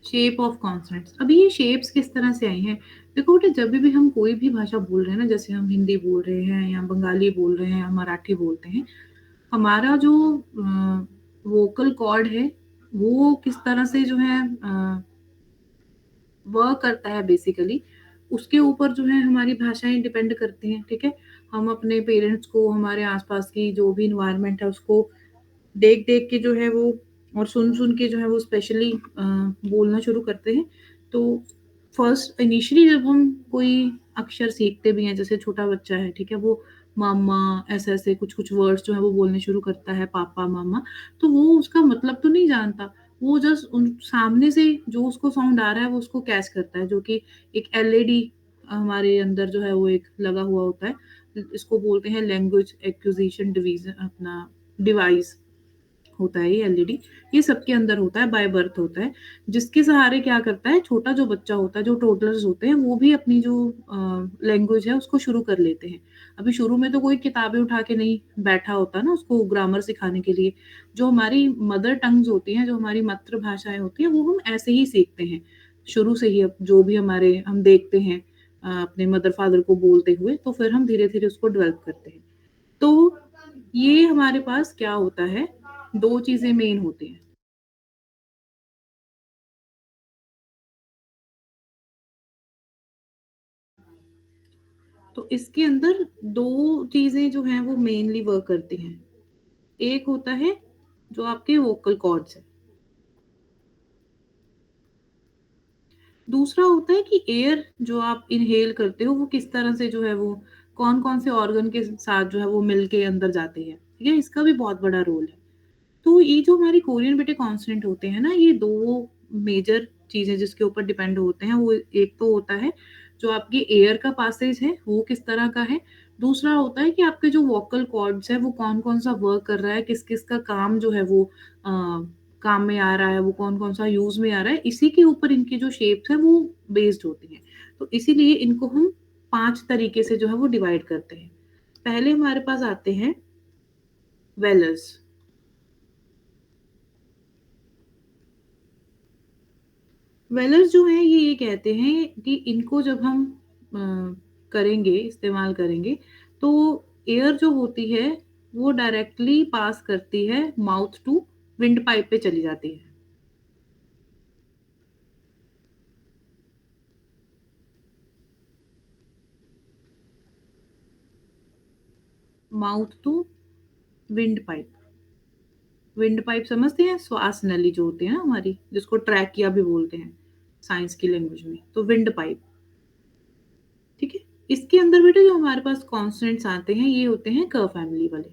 Speaker 1: Shape of consonants. अभी ये शेप्स किस तरह से आई हैं? देखो बेटा, जब भी हम कोई भी भाषा बोल रहे हैं ना, जैसे हम हिंदी बोल रहे हैं या बंगाली बोल रहे हैं या मराठी बोलते हैं, हमारा जो वोकल कॉर्ड है, वो किस तरह से जो है वर्क करता है बेसिकली, उसके ऊपर जो है हमारी भाषाएँ डिपेंड करती हैं, ठीक है? हम अपने पेरेंट्स को, हमारे आस-पास की जो भी एनवायरनमेंट है उसको देख-देख के जो है वो और सुन-सुन के जो है वो स्पेशली बोलना शुरू करते हैं। तो फर्स्ट इनिशियली जब हम कोई अक्षर सीखते भी हैं, जैसे छोटा बच्चा है, ठीक है? वो मम्मा ऐसे-ऐसे कुछ-कुछ वर्ड्स जो है वो बोलने शुरू करता है, पापा, मम्मा, तो वो उसका मतलब तो नहीं जानता। वो जस्ट उन सामने से जो उसको साउंड आ रहा है वो उसको कैच करता है, जो कि एक एलईडी हमारे अंदर जो है वो एक लगा हुआ होता है। इसको बोलते हैं लैंग्वेज एक्विजिशन डिवीज़न अपना डिवाइस होता है ये एलईडी, ये सबके अंदर होता है, बाय बर्थ होता है, जिसके सहारे क्या करता है, छोटा जो बच्चा होता है, जो टोडलर्स होते हैं, वो भी अपनी जो लैंग्वेज है, उसको शुरू कर लेते हैं। अभी शुरू में तो कोई किताबें उठा के नहीं बैठा होता ना उसको ग्रामर सिखाने के लिए। जो हमारी मदर टंग्स होती हैं, जो हमारी मातृभाषाएँ होती हैं, वो हम ऐसे ही सीखते हैं, शुरू से ही अब जो भी हमारे हम देखते हैं अपने मदर-फादर को बोलते हुए, तो फिर हम धीरे-धीरे उसको डेवलप करते हैं। तो ये हमारे पास क्या होता है, 2 चीज़ें मेन होती हैं। तो इसके अंदर 2 चीज़ें जो हैं वो मेनली वर्क करती हैं। एक होता है जो आपके वोकल कॉर्ड्स हैं। दूसरा होता है कि एयर जो आप इन्हेल करते हो वो किस तरह से जो है वो कौन-कौन से ऑर्गन के साथ जो है वो मिल के अंदर जाती है। ठीक है? इसका भी बहुत बड़ा रोल है। तो ये जो हमारी कोरियन बेटे कॉन्स्टेंट होते हैं ना, ये 2 मेजर चीज़ें जिसके ऊपर डिपेंड होते हैं, वो एक तो होता है जो आपकी एयर का पासेज है, वो किस तरह का है। दूसरा होता है कि आपके जो वोकल कॉर्ड्स हैं, वो कौन-कौन सा वर्क कर रहा है, किस-किस का काम जो है वो अ, काम में आ रहा है, वो कौन-कौन सा यूज़ में आ रहा है, इसी के ऊपर इनकी जो शेप्स हैं, वो बेस्ड होती हैं। तो इसीलिए इनको हम 5 तरीके से जो है वो डिवाइड करते हैं। पहले हमारे पास आते हैं वेलर्स। वेलर्स जो हैं ये कहते हैं कि इनको जब हम करेंगे, इस्तेमाल करेंगे, तो एयर जो होती है वो डायरेक्टली पास करती है माउथ टू विंड पाइप पे चली जाती है। Mouth to windpipe. Windpipe समझते हैं? श्वास नली जो होती है ना हमारी, जिसको ट्रैकिया भी बोलते हैं साइंस की लैंग्वेज में, तो विंड पाइप, ठीक है? इसके अंदर बेटा जो हमारे पास कॉन्सोनेंट्स आते हैं ये होते हैं क फैमिली वाले।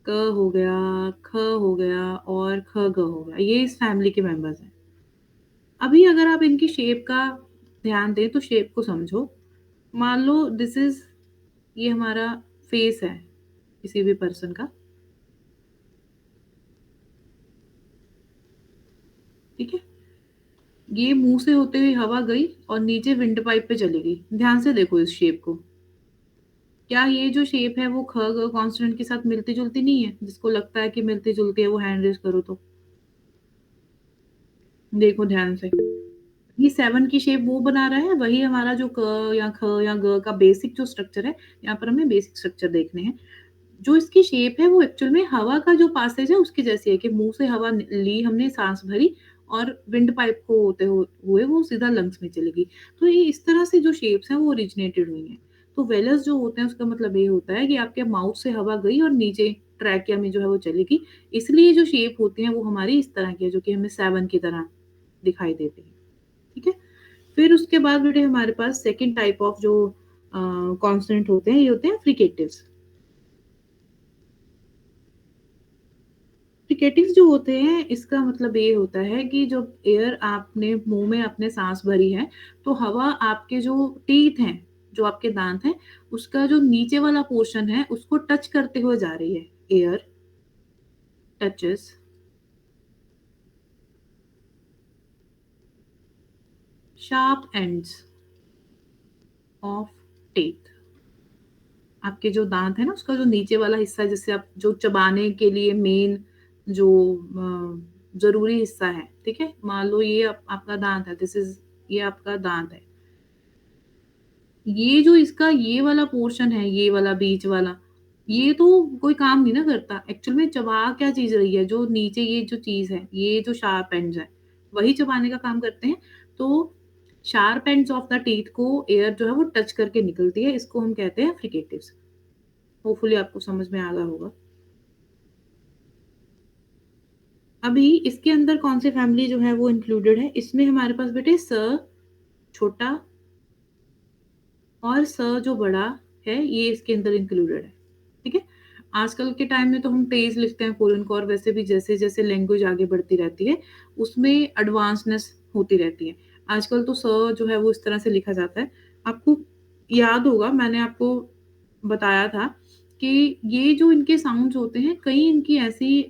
Speaker 1: क हो गया, ख हो गया और ख, ग हो गया। ये इस फैमिली के मेंबर्स हैं। अभी अगर आप इनकी शेप का ध्यान दें तो शेप को समझो। मान लो दिस इज़ ये हमारा फेस है किसी भी पर्सन का, ठीक है? ये मुँह से होते हुए हवा गई और नीचे विंड पाइप पे चली गई। ध्यान से देखो इस शेप को। क्या ये जो शेप है वो ख, ग कॉन्सोनेंट के साथ मिलती-जुलती नहीं है? जिसको लगता है कि मिलती-जुलती है वो हैंड रेज़ करो तो। देखो ध्यान से। ये 7 की शेप वो बना रहा है, वही हमारा जो क या ख या ग का बेसिक जो स्ट्रक्चर है, यहाँ पर हमें बेसिक स्ट्रक्चर देखने हैं। जो इसकी शेप है वो एक्चुअल में हवा का जो पासेज है उसकी जैसी है कि मुँह से हवा न ली हमने, साँस भरी और विंड पाइप को होते हुए वो सीधा लंग्स में चली गई। तो ये इस तरह से जो शेप्स हैं वो ओरिजिनेटेड हुई हैं। तो वेलस जो होते हैं उसका मतलब ये होता है कि आपके माउथ से हवा गई और नीचे ट्रैकिया में जो है वो चली गई। इसलिए जो शेप होती है वो हमारी इस तरह की है, जो कि हमें 7 की तरह दिखाई देती है। ठीक है? फिर उसके बाद बेटे हमारे पास सेकंड टाइप ऑफ जो कॉन्सोनेंट होते हैं, ये होते हैं फ्रिकेटिव्स। फ्रिकेटिव्स जो होते हैं, इसका मतलब ये होता है कि जब एयर आपने मुँह में अपने साँस भरी है, तो हवा आपके जो टीथ हैं, जो आपके दाँत हैं, उसका जो नीचे वाला पोर्शन है, उसको टच करते हुए जा रही है। Air touches sharp ends of teeth. आपके जो दाँत है ना, उसका जो नीचे वाला हिस्सा जिससे आप जो चबाने के लिए मेन जो ज़रूरी हिस्सा है, ठीक है? मान लो ये आपका दाँत है, दिस इज़ ये आपका दाँत है। ये जो इसका ये वाला पोर्शन है, ये वाला बीच वाला, ये तो कोई काम नहीं ना करता। एक्चुअल में चबा क्या चीज़ रही है, जो नीचे ये जो चीज़ है, ये जो शार्प एंड्स हैं, वही चबाने का काम करते हैं। तो sharp ends of the teeth को एयर जो है वो टच करके निकलती है, इसको हम कहते हैं फ्रिकेटिव्स। होपफुली आपको समझ में आ गया होगा। अभी इसके अंदर कौन सी फैमिली जो है वो इंक्लूडेड है, इसमें हमारे पास बेटे स छोटा और स जो बड़ा है ये इसके अंदर इंक्लूडेड है। ठीक है, आजकल के टाइम में तो हम तेज लिखते हैं कोरियन को, और वैसे भी जैसे जैसे लैंग्वेज आगे बढ़ती रहती है उसमें एडवांसनेस होती रहती है। आजकल तो स जो है वो इस तरह से लिखा जाता है। आपको याद होगा मैंने आपको बताया था कि ये जो इनके साउंड्स होते हैं, कई इनकी ऐसी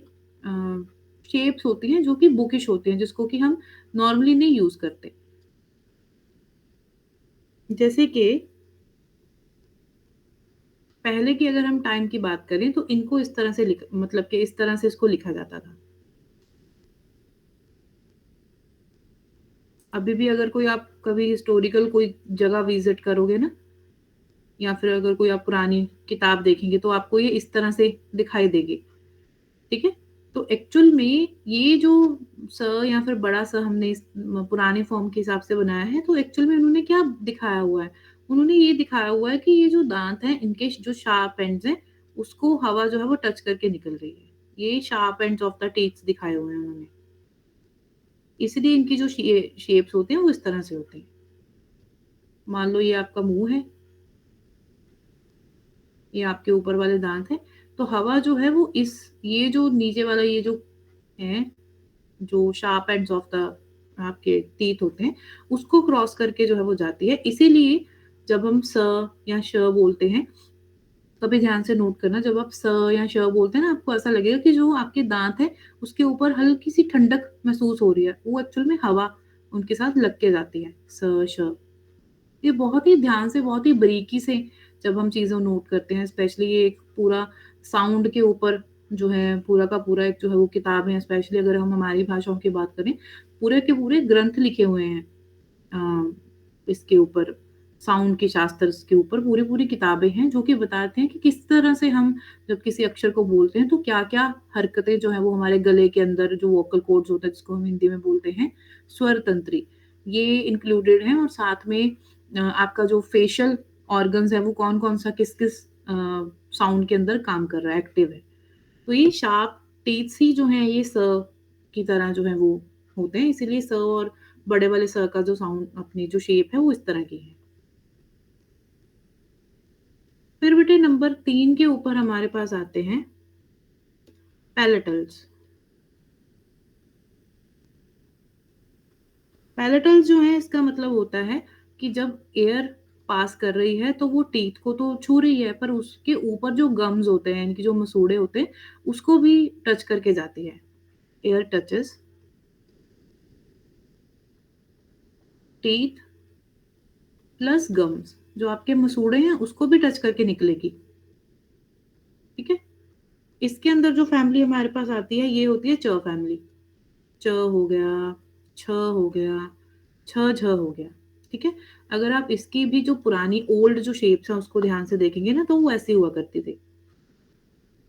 Speaker 1: शेप्स होती हैं जो कि बुकिश होती हैं, जिसको कि हम नॉर्मली नहीं यूज करते। जैसे कि पहले की अगर हम टाइम की बात करें तो इनको इस तरह से मतलब कि इस तरह से इसको लिखा जाता था। अभी भी अगर कोई आप कभी हिस्टोरिकल कोई जगह विजिट करोगे ना, या फिर अगर कोई आप पुरानी किताब देखेंगे तो आपको ये इस तरह से दिखाई देगी। ठीक है, तो एक्चुअल में ये जो स या फिर बड़ा स हमने इस पुराने फॉर्म के हिसाब से बनाया है, तो एक्चुअल में उन्होंने क्या दिखाया हुआ है, उन्होंने ये दिखाया हुआ है कि ये जो दांत हैं इनके जो शार्प एंड्स हैं उसको हवा जो है वो टच करके निकल रही है। ये sharp ends of the teeth दिखाए हुए हैं उन्होंने, इसलिए इनकी जो शेप्स होते हैं वो इस तरह से होते हैं। मान लो ये आपका मुंह है, ये आपके ऊपर वाले दांत हैं, तो हवा जो है वो इस ये जो नीचे वाला ये जो है, जो शार्प एंड्स ऑफ द आपके टीथ होते हैं उसको क्रॉस करके जो है वो जाती है। इसीलिए जब हम स या श बोलते हैं, कभी ध्यान से नोट करना, जब आप स या श बोलते हैं ना आपको ऐसा लगेगा कि जो आपके दांत है उसके ऊपर हल्की सी ठंडक महसूस हो रही है, वो एक्चुअल में हवा उनके साथ लग के जाती है। स श ये बहुत ही ध्यान से, बहुत ही बारीकी से जब हम चीज़ें नोट करते हैं, स्पेशली ये एक पूरा साउंड के ऊपर जो है पूरा का पूरा एक जो है वो किताब है, स्पेशली अगर हम हमारी भाषाओं की बात करें, पूरे के पूरे ग्रंथ लिखे हुए हैं इसके ऊपर, साउंड के शास्त्र के ऊपर पूरी-पूरी किताबें हैं जो कि बताते हैं कि किस तरह से हम जब किसी अक्षर को बोलते हैं तो क्या-क्या हरकतें जो हैं वो हमारे गले के अंदर जो वोकल कॉर्ड्स होता है जिसको हम हिंदी में बोलते हैं स्वर तंत्री, ये इंक्लूडेड हैं। और साथ में आपका जो फेशियल ऑर्गन्स है वो कौन-कौन सा किस-किस साउंड के अंदर काम कर रहा है, एक्टिव है। तो ये शार्प टीथ्स ही जो हैं ये स की तरह जो है वो होते हैं, इसीलिए स और बड़े वाले स का जो साउंड अपनी जो शेप है वो इस तरह की है। फिर बेटे नंबर 3 के ऊपर हमारे पास आते हैं पैलेटल्स। पैलेटल्स जो है इसका मतलब होता है कि जब एयर पास कर रही है तो वो टीथ को तो छू रही है, पर उसके ऊपर जो गम्स होते हैं, इनकी जो मसूड़े होते हैं, उसको भी टच करके जाती है। Air touches teeth plus gums, जो आपके मसूड़े हैं उसको भी टच करके निकलेगी। ठीक है, इसके अंदर जो फैमिली हमारे पास आती है ये होती है च फैमिली। च हो गया, छ हो गया, छ झ हो गया। ठीक है, अगर आप इसकी भी जो पुरानी ओल्ड जो शेप्स हैं उसको ध्यान से देखेंगे ना तो वो ऐसी हुआ करती थी।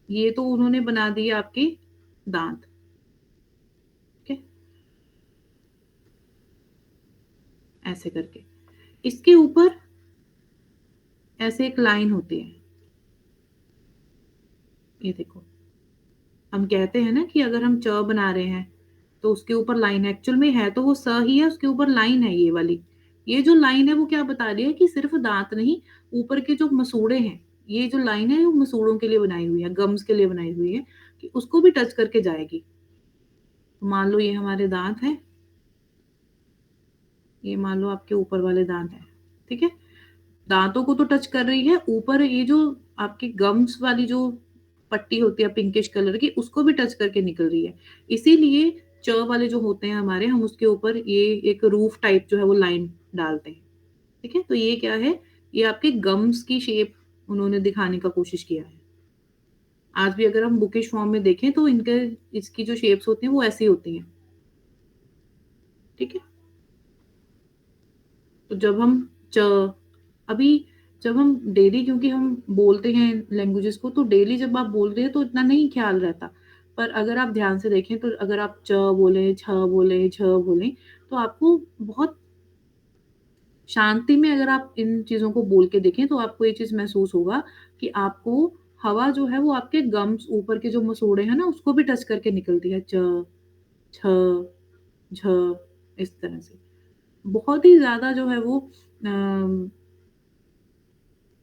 Speaker 1: ये तो उन्होंने बना दिए आपके दांत। ठीक है, ऐसे करके इसके ऊपर ऐसे एक लाइन होती है, ये देखो। हम कहते हैं ना कि अगर हम च बना रहे हैं तो उसके ऊपर लाइन है, एक्चुअल में है तो वो स ही है, उसके ऊपर लाइन है ये वाली। ये जो लाइन है वो क्या बता रही है कि सिर्फ दांत नहीं, ऊपर के जो मसूड़े हैं, ये जो लाइन है वो मसूड़ों के लिए बनाई हुई है, गम्स के लिए बनाई हुई है कि उसको भी टच करके जाएगी। तो मान लो ये हमारे दांत हैं, ये मान लो आपके ऊपर वाले दांत हैं। ठीक है, दांतों को तो टच कर रही है, ऊपर ये जो आपकी गम्स वाली जो पट्टी होती है पिंकिश कलर की उसको भी टच करके निकल रही है। इसीलिए च वाले जो होते हैं हमारे, हम उसके ऊपर ये एक रूफ टाइप जो है वो लाइन डालते हैं। ठीक है, तो ये क्या है, ये आपके गम्स की शेप उन्होंने दिखाने का कोशिश किया है। आज भी अगर हम बुकिश फॉर्म में देखें तो इनके इसकी जो शेप्स होती हैं वो ऐसी होती हैं। ठीक है, तो जब हम च अभी जब हम डेली, क्योंकि हम बोलते हैं लैंग्वेजेस को, तो डेली जब आप बोलते हैं तो इतना नहीं ख्याल रहता। पर अगर आप ध्यान से देखें तो अगर आप च बोलें, छ बोलें, झ बोलें, तो आपको बहुत शांति में अगर आप इन चीज़ों को बोल के देखें तो आपको ये चीज़ महसूस होगा कि आपको हवा जो है वो आपके गम्स ऊपर के जो मसूड़े हैं ना उसको भी टच करके निकलती है। च, छ, झ इस तरह से। बहुत ही ज़्यादा जो है वो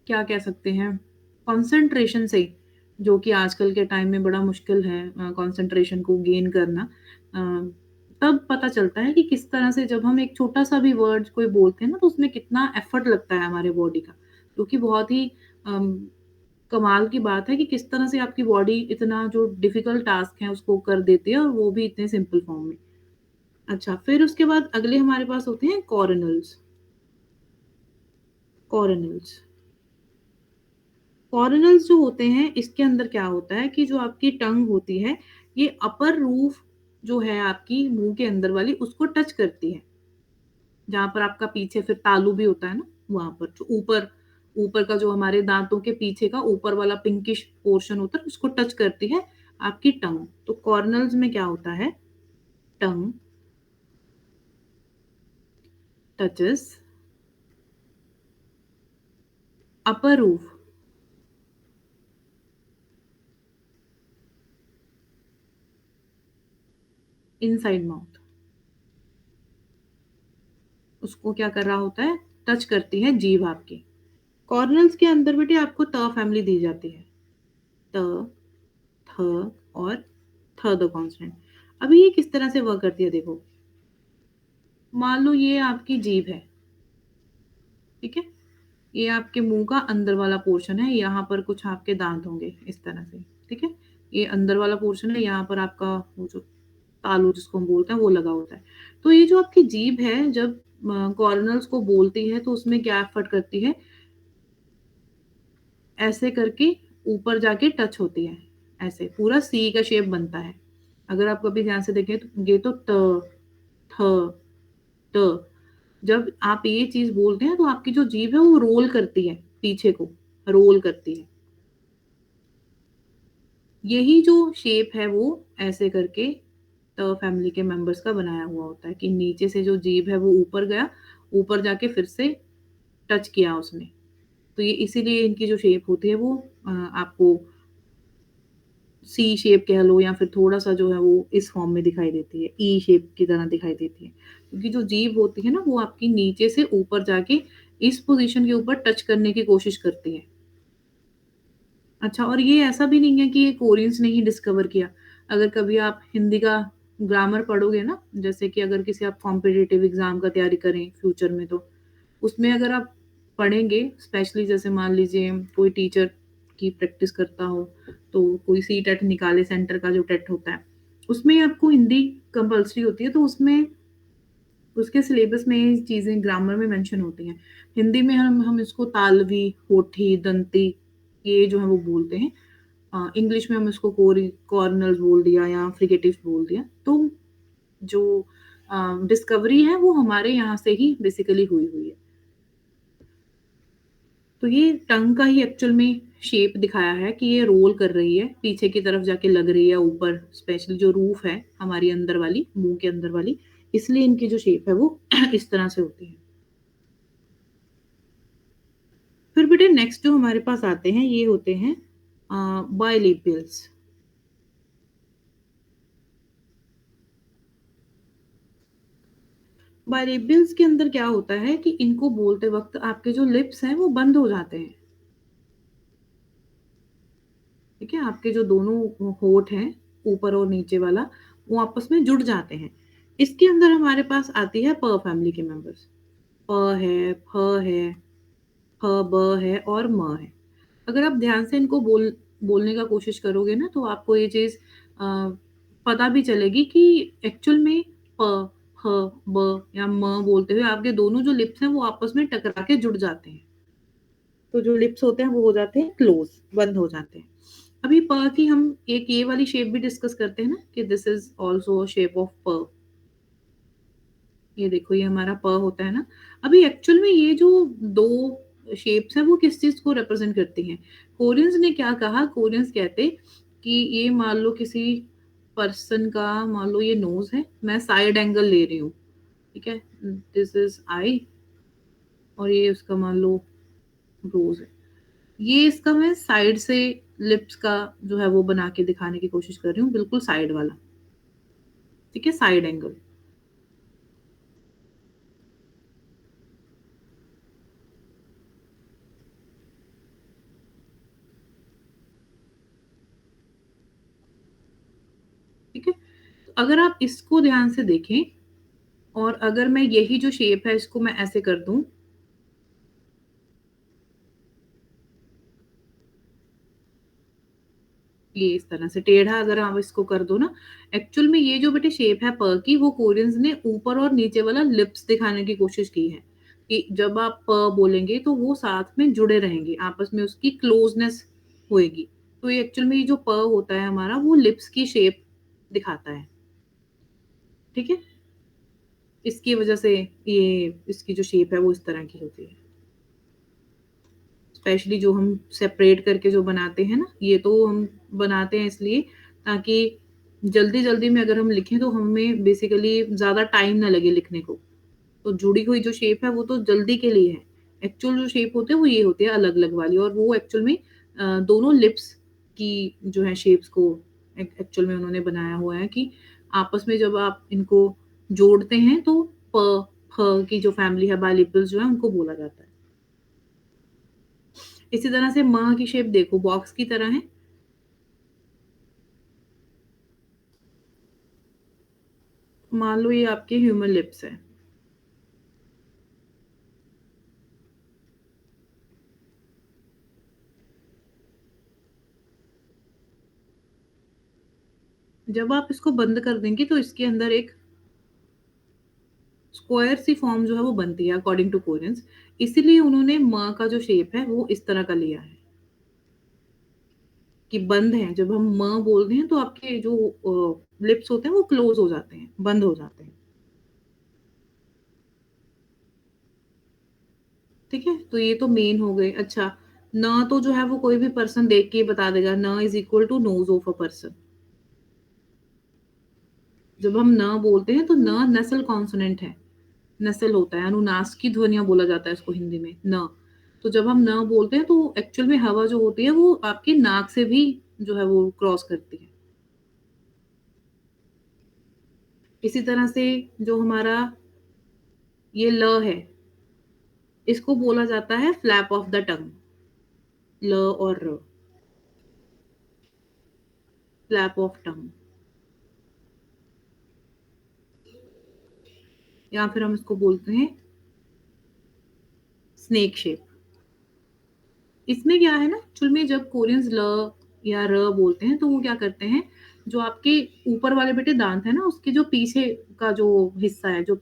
Speaker 1: क्या कह सकते हैं कंसंट्रेशन से जो कि आजकल के टाइम में बड़ा मुश्किल है कंसंट्रेशन को गेन करना अ, तब पता चलता है कि किस तरह से जब हम एक छोटा-सा भी वर्ड कोई बोलते हैं ना तो उसमें कितना एफर्ट लगता है हमारे बॉडी का, जो कि बहुत ही अम, कमाल की बात है कि किस तरह से आपकी बॉडी इतना जो डिफिकल्ट टास्क है उसको कर देती है और वो भी इतने सिंपल फॉर्म में। अच्छा, फिर उसके बाद अगले हमारे पास होते हैं कॉर्नल्स। कॉर्नल्स कॉर्नल्स जो होते हैं इसके अंदर क्या होता है कि जो आपकी टंग होती है ये अपर रूफ जो है आपकी मुंह के अंदर वाली उसको टच करती है। जहाँ पर आपका पीछे फिर तालू भी होता है ना, वहाँ पर जो ऊपर ऊपर का जो हमारे दाँतों के पीछे का ऊपर वाला पिंकिश पोर्शन होता है उसको टच करती है आपकी टंग। तो कॉर्नल्स में क्या होता है? टंग टचेस अपर रूफ इनसाइड माउथ। उसको क्या कर रहा होता है? टच करती है जीभ आपकी। कॉर्नल्स के अंदर बेटे आपको त फैमिली दी जाती है। त, थ और थ द कॉन्सोनेंट। अभी ये किस तरह से वर्क करती है देखो। मान लो ये आपकी जीभ है, ठीक है? ये आपके मुँह का अंदर वाला पोर्शन है, यहाँ पर कुछ आपके दाँत होंगे इस तरह से, ठीक है? ये अंदर वाला पोर्शन है, यहाँ पर आपका वो जो तालू जिसको हम बोलते हैं वो लगा होता है। तो ये जो आपकी जीभ है जब कॉर्नल्स को बोलती है तो उसमें क्या एफर्ट करती है, ऐसे करके ऊपर जाके टच होती है, ऐसे पूरा सी का शेप बनता है। अगर आप कभी ध्यान से देखें तो ये तो थ, थ, ट जब आप ये चीज़ बोलते हैं तो आपकी जो जीभ है वो रोल करती है पीछे को, रोल करती है। यही जो शेप है वो ऐसे करके फैमिली के मेंबर्स का बनाया हुआ होता है कि नीचे से जो जीभ है वो ऊपर गया, ऊपर जाके फिर से टच किया उसने। तो ये इसीलिए इनकी जो शेप होती है वो आपको सी शेप कह लो या फिर थोड़ा-सा जो है वो इस फॉर्म में दिखाई देती है, ई शेप की तरह दिखाई देती है। क्योंकि जो जीभ होती है ना वो आपकी नीचे से ऊपर जाके इस पोज़ीशन के ऊपर टच करने की कोशिश करती है। अच्छा और ये ऐसा भी नहीं है कि ये कोरियंस ने ही डिस्कवर किया। अगर कभी आप हिंदी का ग्रामर पढ़ोगे ना, जैसे कि अगर किसी आप कॉम्पिटिटिव एग्ज़ाम का तैयारी करें फ्यूचर में तो, उसमें अगर आप पढ़ेंगे स्पेशली जैसे मान लीजिए कोई टीचर की प्रैक्टिस करता हो, तो कोई सीटेट निकाले सेंटर का जो टेट होता है, उसमें आपको हिंदी कंपल्सरी होती है तो उसमें उसके सिलेबस में ये चीज़ें ग्रामर में मेंशन होती हैं। हिंदी में हम इसको तालवी, होठी, दंती ये जो है वो बोलते हैं। इंग्लिश में हम इसको कॉर्नल्स बोल दिया या फ्रिकेटिव्स बोल दिया। तो जो डिस्कवरी है वो हमारे यहाँ से ही बेसिकली हुई हुई है। तो ये टंग का ही एक्चुअल में शेप दिखाया है कि ये रोल कर रही है, पीछे की तरफ जाके लग रही है ऊपर स्पेशली जो रूफ है हमारी अंदर वाली, मुँह के अंदर वाली, इसलिए इनकी जो शेप है वो इस तरह से होती है। फिर बेटे नेक्स्ट जो हमारे पास आते हैं ये होते हैं बायलेबियल्स। बायलेबियल्स के अंदर क्या होता है कि इनको बोलते वक़्त आपके जो लिप्स हैं वो बंद हो जाते हैं। ठीक है? आपके जो दोनों होंठ हैं, ऊपर और नीचे वाला, वो आपस में जुड़ जाते हैं। इसके अंदर हमारे पास आती है प फैमिली के मेंबर्स। प है, फ है, फ, ब है और म है। अगर आप ध्यान से इनको बोलने का कोशिश करोगे ना तो आपको ये चीज़ पता भी चलेगी कि एक्चुअल में प, ह, ब या म बोलते हुए आपके दोनों जो लिप्स हैं वो आपस में टकरा के जुड़ जाते हैं। तो जो लिप्स होते हैं वो हो जाते हैं क्लोज़, बंद हो जाते हैं। अभी प की हम एक ये वाली शेप भी डिस्कस करते हैं ना कि this is also a shape of प। ये देखो ये हमारा प होता है ना। अभी एक्चुअल में ये जो 2 शेप्स हैं वो किस चीज़ को रिप्रेज़ेंट करती हैं? कोरियंस ने क्या कहा, कोरियंस कहते कि ये मान लो किसी पर्सन का मान लो ये नोज़ है, मैं साइड एंगल ले रही हूँ, ठीक है? दिस इज़ आई और ये उसका मान लो रोज है। ये इसका मैं साइड से लिप्स का जो है वो बना के दिखाने की कोशिश कर रही हूँ, बिल्कुल साइड वाला। ठीक है, साइड एंगल। ठीक है, तो अगर आप इसको ध्यान से देखें और अगर मैं यही जो शेप है इसको मैं ऐसे कर दूं, ये इस तरह से टेढ़ा अगर आप इसको कर दो ना, एक्चुअल में ये जो बेटे शेप है प की, वो कोरियंस ने ऊपर और नीचे वाला लिप्स दिखाने की कोशिश की है कि जब आप प बोलेंगे तो वो साथ में जुड़े रहेंगे, आपस में उसकी क्लोजनेस होएगी। तो ये एक्चुअल में ये जो प होता है हमारा, वो लिप्स की शेप दिखाता है। ठीक है, इसकी वजह से ये इसकी जो शेप है वो इस तरह की होती है। स्पेशली जो हम सेपरेट करके जो बनाते हैं ना, ये तो हम बनाते हैं इसलिए ताकि जल्दी-जल्दी में अगर हम लिखें तो हमें बेसिकली ज़्यादा टाइम ना लगे लिखने को। तो जुड़ी हुई जो शेप है वो तो जल्दी के लिए है। एक्चुअल जो शेप होते हैं वो ये होती है अलग-अलग वाली, और वो एक्चुअल में दोनों लिप्स की जो है शेप्स को एक्चुअल में उन्होंने बनाया हुआ है कि आपस में जब आप इनको जोड़ते हैं तो प, फ की जो फैमिली है बाइलिप्पल्स जो है उनको बोला जाता है। इसी तरह से म की शेप देखो बॉक्स की तरह है। मान लो ये आपके ह्यूमन लिप्स है। जब आप इसको बंद कर देंगे तो इसके अंदर एक स्क्वायर सी फॉर्म जो है वो बनती है अकॉर्डिंग टू कोरियंस। इसीलिए उन्होंने म का जो शेप है वो इस तरह का लिया है कि बंद है। जब हम म बोलते हैं तो आपके जो लिप्स होते हैं वो क्लोज हो जाते हैं, बंद हो जाते हैं। ठीक है, तो ये तो मेन हो गए। अच्छा, न तो जो है वो कोई भी पर्सन देख के बता देगा, n is equal to nose of a person. जब हम न बोलते हैं तो न नस्ल कॉन्सोनेंट है, नस्ल होता है, अनुनासिकी ध्वनियां बोला जाता है इसको हिंदी में, न। तो जब हम न बोलते हैं तो एक्चुअल में हवा जो होती है वो आपकी नाक से भी जो है वो क्रॉस करती है। इसी तरह से जो हमारा ये ल है, इसको बोला जाता है फ्लैप ऑफ द टंग। ल और र, फ्लैप ऑफ टंग, या फिर हम इसको बोलते हैं स्नेक शेप। इसमें क्या है ना, एक्चुअल में जब कोरियंस ल या र बोलते हैं तो वो क्या करते हैं, जो आपके ऊपर वाले बेटे दांत है ना उसके जो पीछे का जो हिस्सा है, जो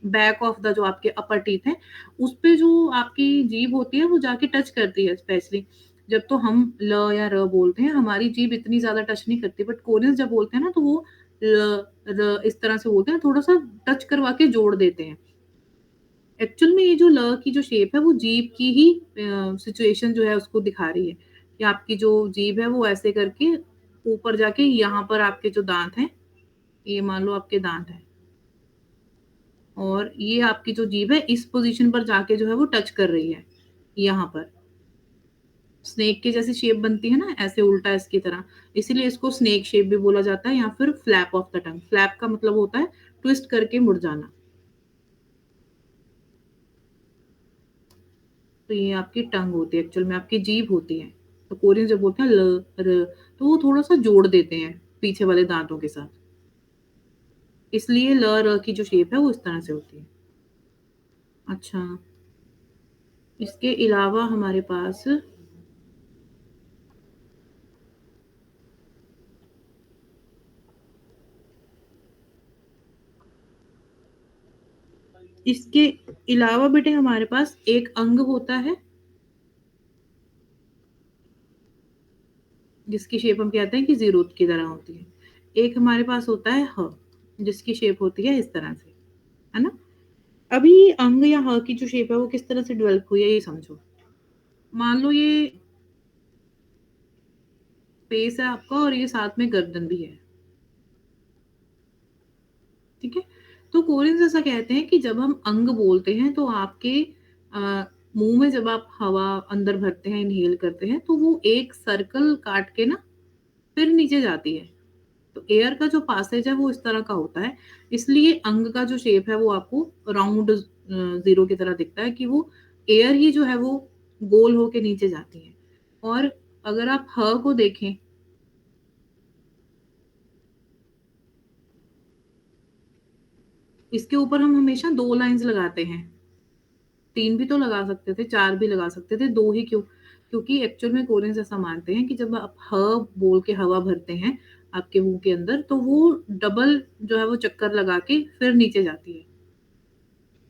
Speaker 1: बैक ऑफ द जो आपके अपर टीथ है, उस पे जो आपकी जीभ होती है वो जाके टच करती है। स्पेशली जब तो हम ल या र बोलते हैं हमारी जीभ इतनी ज्यादा टच नहीं करती, बट कोरियंस जब बोलते हैं ना तो वो ल र इस तरह से बोलते हैं, थोड़ा सा टच करवा के जोड़ देते हैं। एक्चुअल में ये जो ल की जो शेप है वो जीभ की ही सिचुएशन जो है उसको दिखा रही है कि आपकी जो जीभ है वो ऐसे करके ऊपर जाके यहाँ पर आपके जो दांत हैं, ये मान लो आपके दांत हैं, और ये आपकी जो जीभ है इस पोजीशन पर जाके जो है वो टच कर रही है यहाँ पर। स्नेक की जैसी शेप बनती है ना, ऐसे उल्टा इसकी तरह, इसीलिए इसको स्नेक शेप भी बोला जाता है या फिर flap of the tongue. Flap का मतलब होता है ट्विस्ट करके मुड़ जाना। तो ये आपकी टंग होती है, एक्चुअल में आपकी जीभ होती है। तो कोरियन जब बोलते हैं ल र, तो वो थोड़ा-सा जोड़ देते हैं पीछे वाले दाँतों के साथ। इसलिए ल र की जो शेप है वो इस तरह से होती है। अच्छा, इसके अलावा हमारे पास इसके अलावा बेटे हमारे पास एक अंग होता है, जिसकी शेप हम कहते हैं कि ज़ीरोथ की तरह होती है। एक हमारे पास होता है ह, जिसकी शेप होती है इस तरह से, है ना? अभी अंग या ह की जो शेप है वो किस तरह से डेवलप हुई है ये समझो। मान लो ये फेस है आपका और ये साथ में गर्दन भी है। ठीक है? तो कोरियंस ऐसा कहते हैं कि जब हम अंग बोलते हैं तो आपके मुंह में जब आप हवा अंदर भरते हैं, इनहेल करते हैं, तो वो एक सर्कल काट के ना फिर नीचे जाती है। तो एयर का जो पासेज है वो इस तरह का होता है, इसलिए अंग का जो शेप है वो आपको राउंड जीरो की तरह दिखता है कि वो एयर ही जो है वो गोल होके नीचे जाती है। और अगर आप ह को देखें, इसके ऊपर हम हमेशा दो लाइंस लगाते हैं, तीन भी तो लगा सकते थे, चार भी लगा सकते थे, दो ही क्यों? क्योंकि एक्चुअल में कोरियंस ऐसा मानते हैं कि जब आप ह बोल के हवा भरते हैं आपके मुंह के अंदर, तो वो डबल जो है वो चक्कर लगा के फिर नीचे जाती है।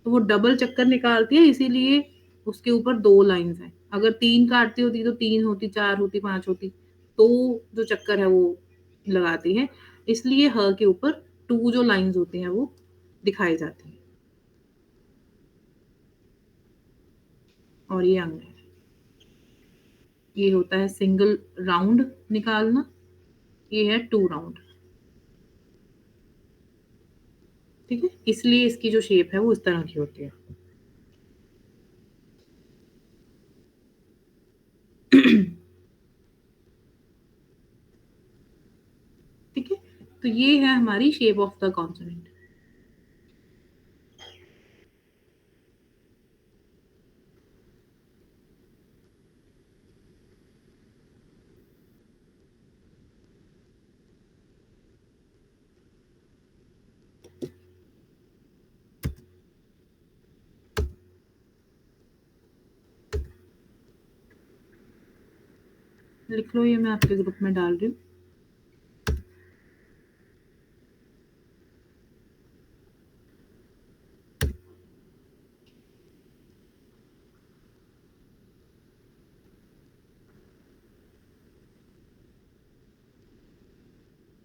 Speaker 1: तो वो डबल चक्कर निकालती है, इसीलिए उसके ऊपर 2 लाइन्स हैं। अगर 3 काटती होती तो 3 होती, 4 होती, 5 होती। तो जो चक्कर है वो लगाती है। इसलिए ह के ऊपर 2 जो लाइन्स होती हैं वो दिखाई जाती हैं। और ये अंग है। ये होता है सिंगल राउंड निकालना, ये है 2 राउंड। ठीक है? इसलिए इसकी जो शेप है वो इस तरह की होती है। ठीक है? तो ये है हमारी शेप ऑफ द कॉन्सोनेंट। लिख लो, ये मैं आपके ग्रुप में डाल रही हूँ।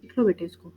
Speaker 1: लिख लो बेटे इसको।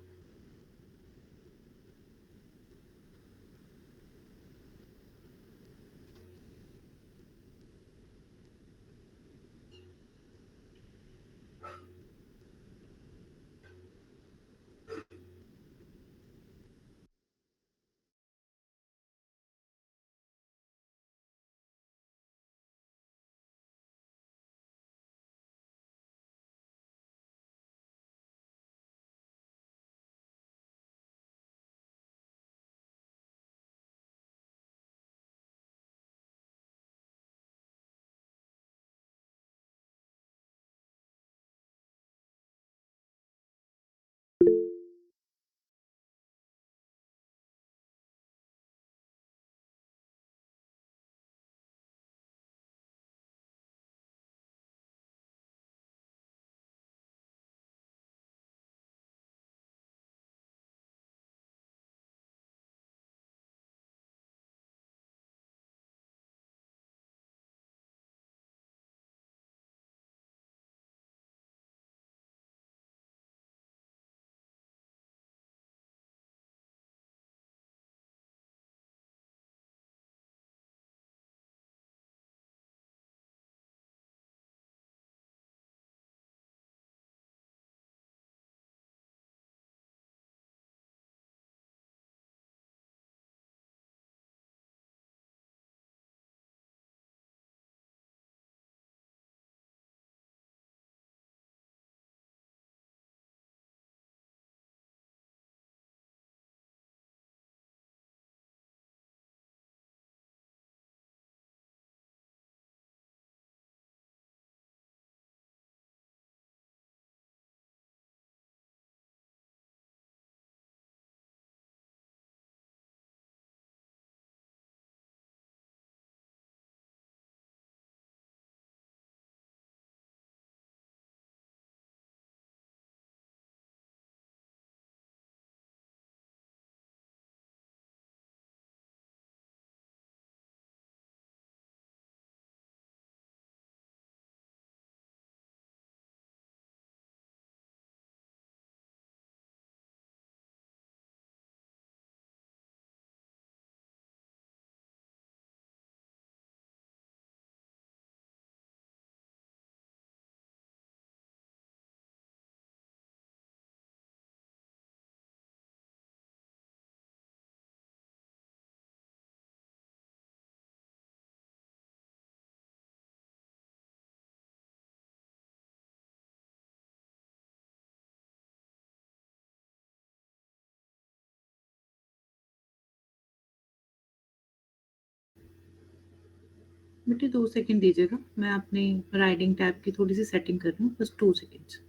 Speaker 1: बेटे 2 सेकंड दीजिएगा, मैं अपनी राइटिंग टैब की थोड़ी-सी सेटिंग कर रही हूँ, बस 2 सेकंड्स।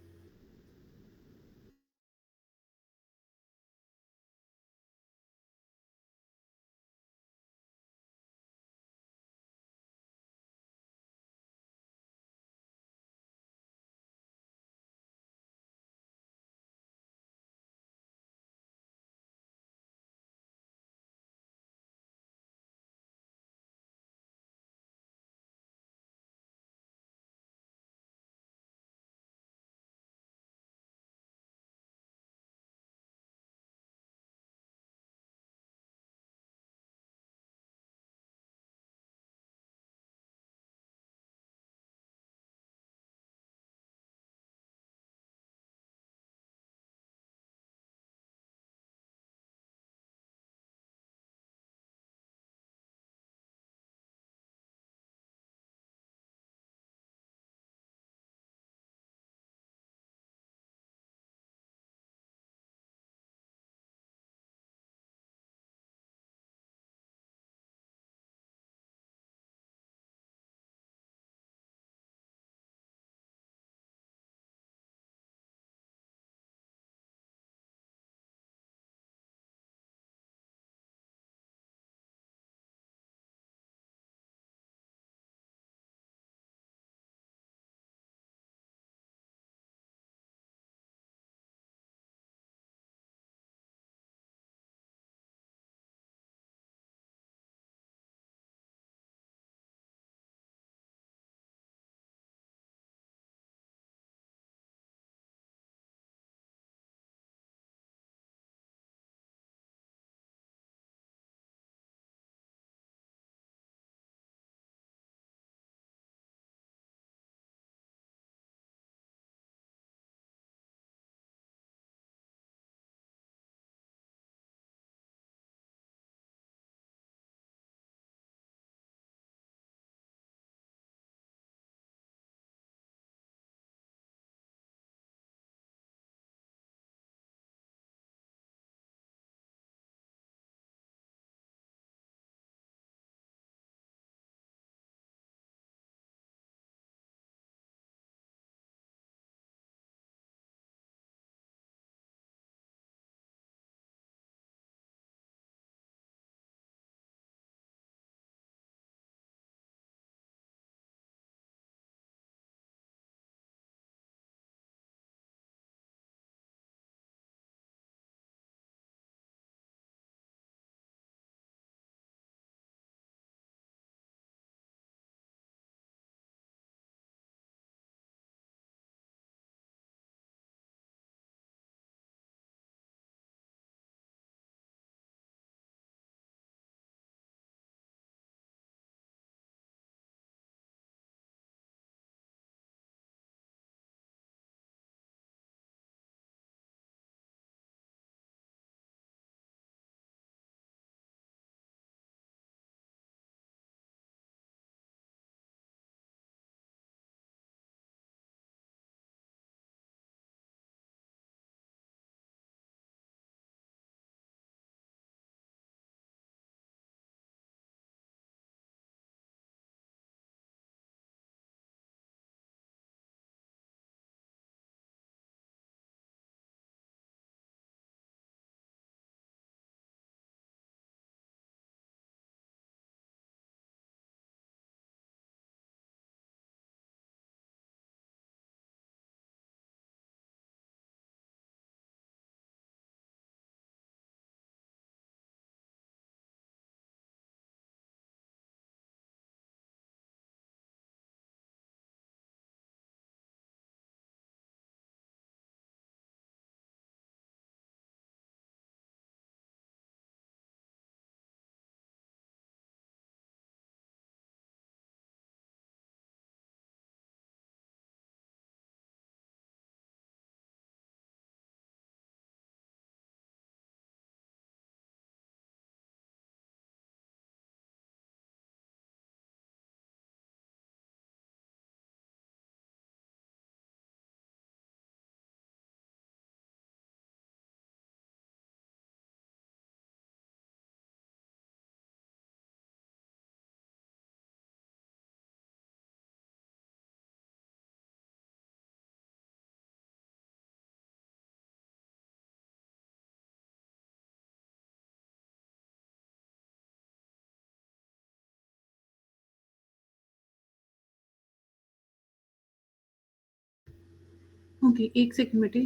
Speaker 1: ओके, 1 सेकंड बेटे,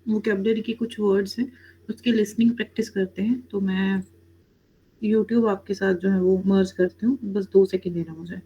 Speaker 1: वोकैब्युलरी के कुछ वर्ड्स हैं, उसकी लिसनिंग प्रैक्टिस करते हैं, तो मैं यूट्यूब आपके साथ जो है वो मर्ज करती हूँ, बस 2 सेकंड देना मुझे।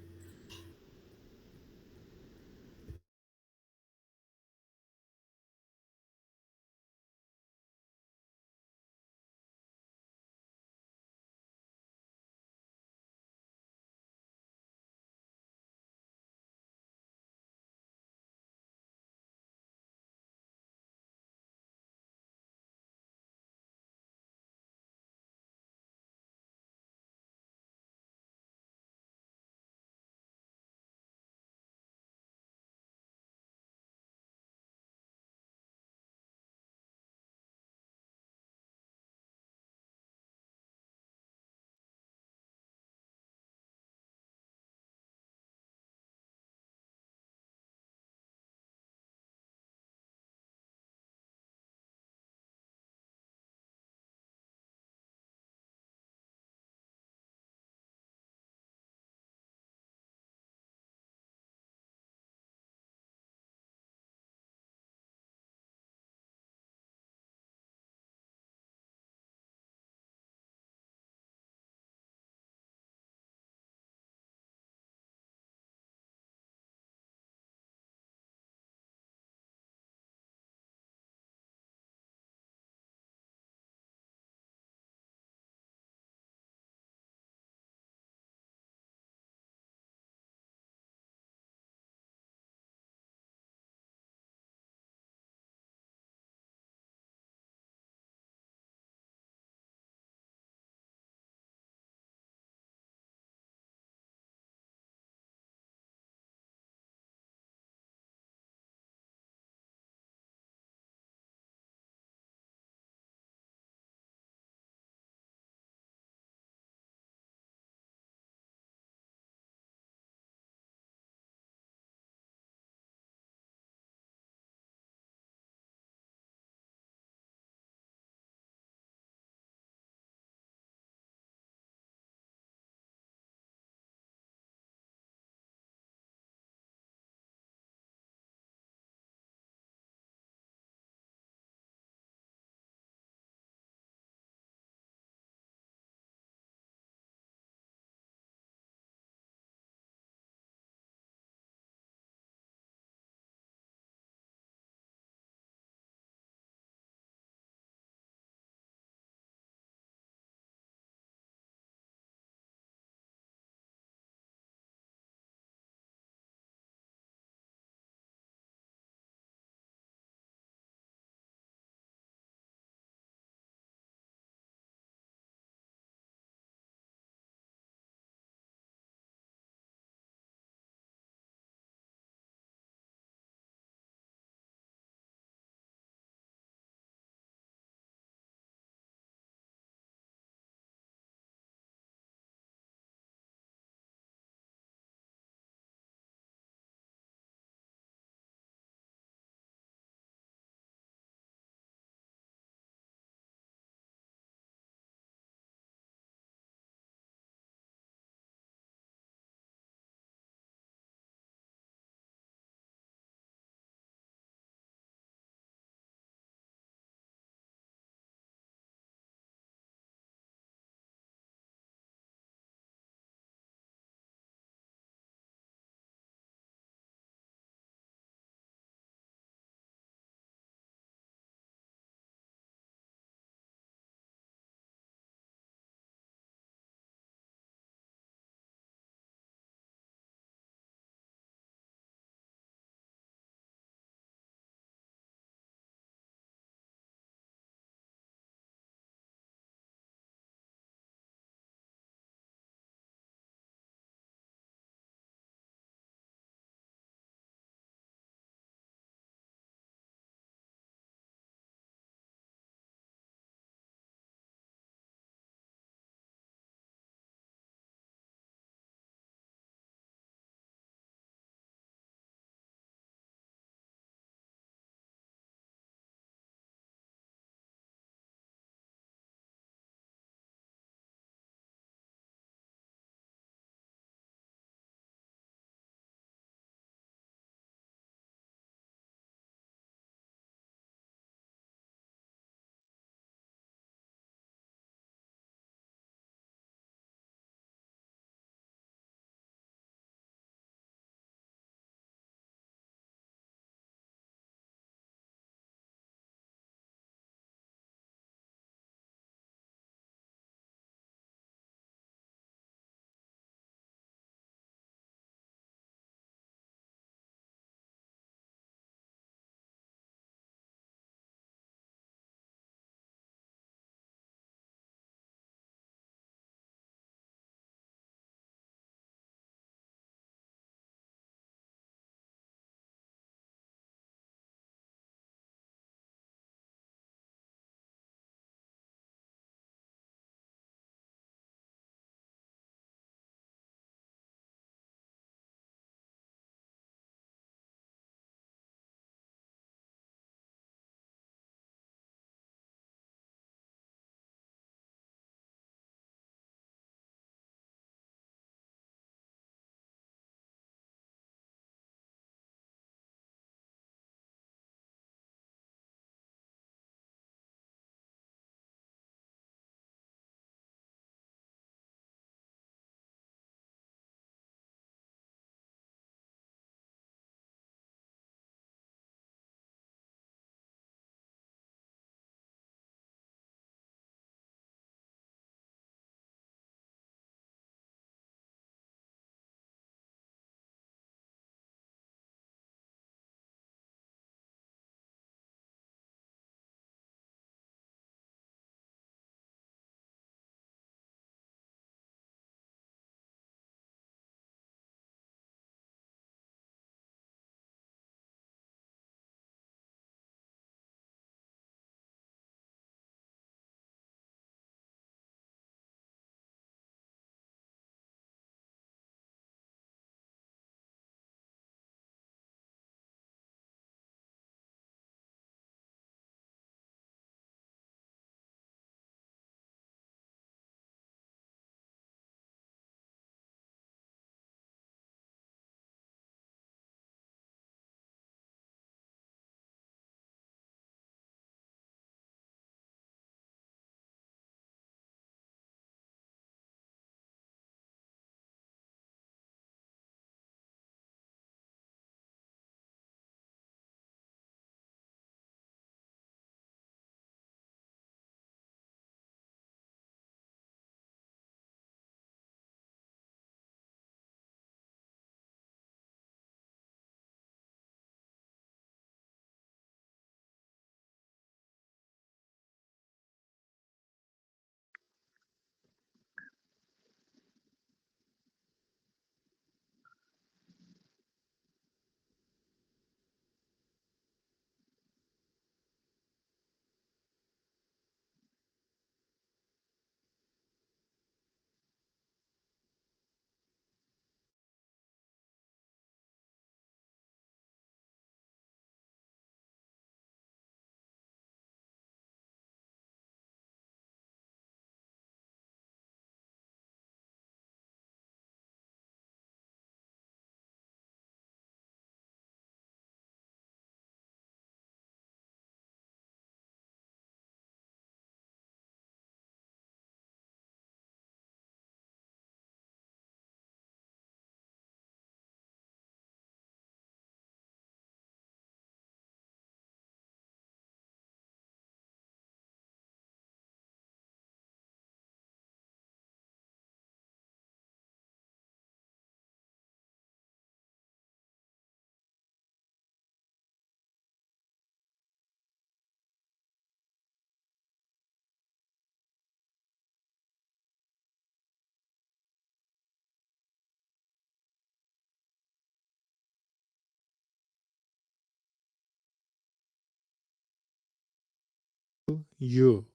Speaker 3: you.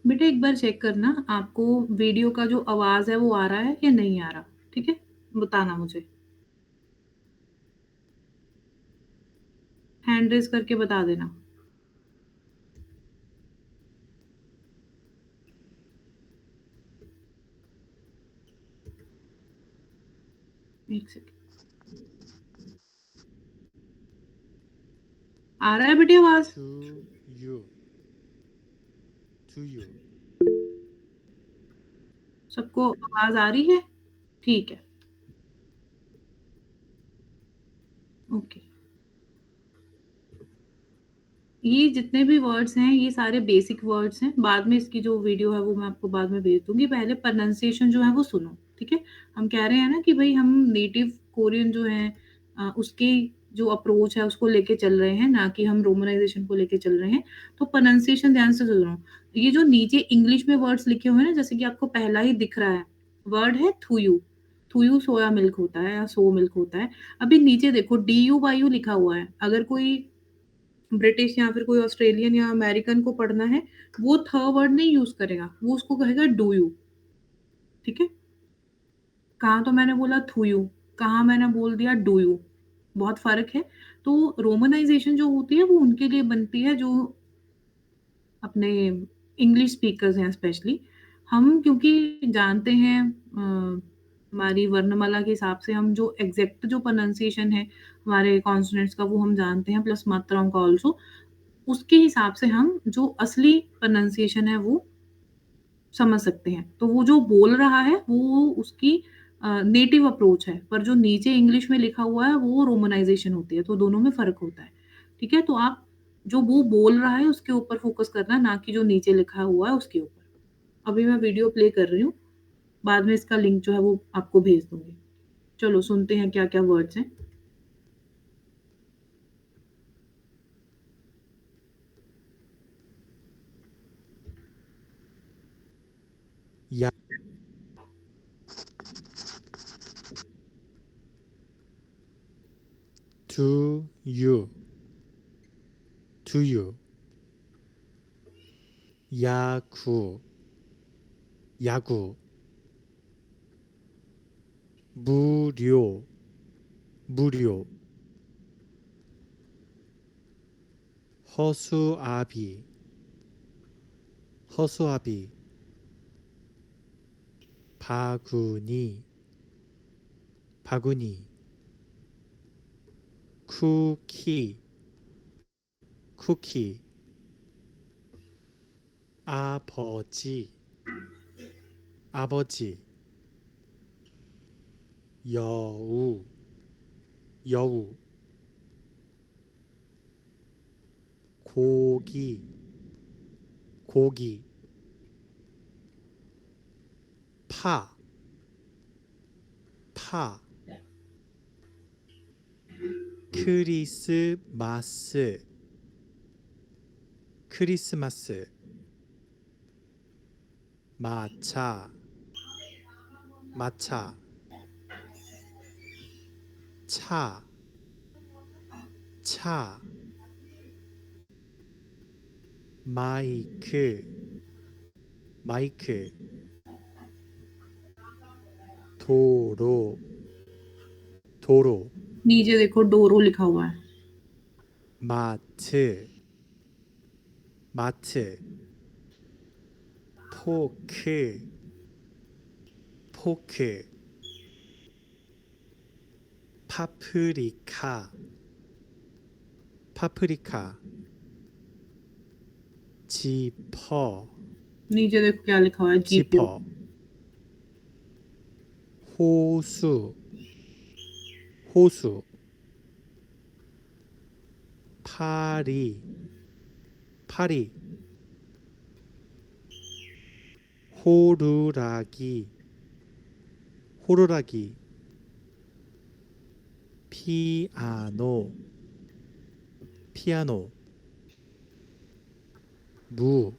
Speaker 1: बेटा एक बार चेक करना आपको वीडियो का जो आवाज़ है वो आ रहा है या नहीं आ रहा, ठीक है? बताना मुझे। हैंड रेज़ करके बता देना। एक सेकंड। आ रहा है बेटी आवाज़?
Speaker 3: To you. To you.
Speaker 1: सबको आवाज़ आ रही है? ठीक है, ओके। ये जितने भी वर्ड्स हैं, ये सारे बेसिक वर्ड्स हैं। बाद में इसकी जो वीडियो है, वो मैं आपको बाद में भेज दूँगी। पहले प्रोनंसिएशन जो है, वो सुनो, ठीक है? हम कह रहे हैं ना कि भई हम नेटिव कोरियन जो हैं उसकी जो अप्रोच है, उसको लेके चल रहे हैं, ना कि हम रोमनाइज़ेशन को लेके चल रहे हैं। तो प्रोनंसिएशन ध्यान से सुनो। ये जो नीचे इंग्लिश में वर्ड्स लिखे हुए हैं ना, जैसे कि आपको पहला ही दिख रहा है, वर्ड है थुयू। थुयू सोया मिल्क होता है या सो मिल्क होता है। अभी नीचे देखो डीयू-वायू लिखा हुआ है। अगर कोई ब्रिटिश या फिर कोई ऑस्ट्रेलियन या अमेरिकन को पढ़ना है, वो थ वर्ड नहीं यूज़ करेगा, वो उसको कहेगा डू यू, ठीक है? कहाँ तो मैंने बोला थू यू, कहाँ मैंने बोल दिया डू यू, बहुत फ़र्क है। तो रोमनाइज़ेशन जो होती है, वो उनके लिए बनती है जो अपने इंग्लिश स्पीकर्स हैं स्पेशली। हम क्योंकि जानते हैं हमारी वर्णमाला के हिसाब से हम जो एग्ज़ैक्ट जो प्रोनंसिएशन है, हमारे कॉन्सोनेंट्स का वो हम जानते हैं प्लस मात्राओं का ऑल्सो। उसके हिसाब से हम जो असली प्रोनंसिएशन है वो समझ सकते हैं। तो वो जो बोल रहा है वो उसकी नेटिव अप्रोच है, पर जो नीचे इंग्लिश में लिखा हुआ है वो रोमनाइज़ेशन होती है, तो दोनों में फ़र्क होता है। ठीक है? तो आप जो वो बोल रहा है उसके ऊपर फ़ोकस करना, ना कि जो नीचे लिखा हुआ है उसके ऊपर। अभी मैं वीडियो प्ले कर रही हूँ, बाद में इसका लिंक जो है वो आपको भेज दूँगी। चलो सुनते हैं क्या-क्या वर्ड्स हैं।
Speaker 3: Ya. To you. To you. 야구. 야구. 무료. 무료. 허수아비. 허수아비. 바구니. 바구니. 쿠키. 쿠키. 아버지. 아버지. 여우. 여우. 고기. 고기. 파. 파. 크리스마스. 크리스마스. 마차. 마차. 차. 차. 마이크. 마이크. 도로. 도로.
Speaker 1: नीचे देखो डोरो लिखा हुआ है।
Speaker 3: 마트. 마트. 포크. 포크. 파프리카. 파프리카. 지퍼.
Speaker 1: नीचे देखो क्या लिखा हुआ है जीपीओ।
Speaker 3: 지퍼. 호수. 호수. 파리. 파리. 호루라기. 호루라기. 피아노. 피아노 무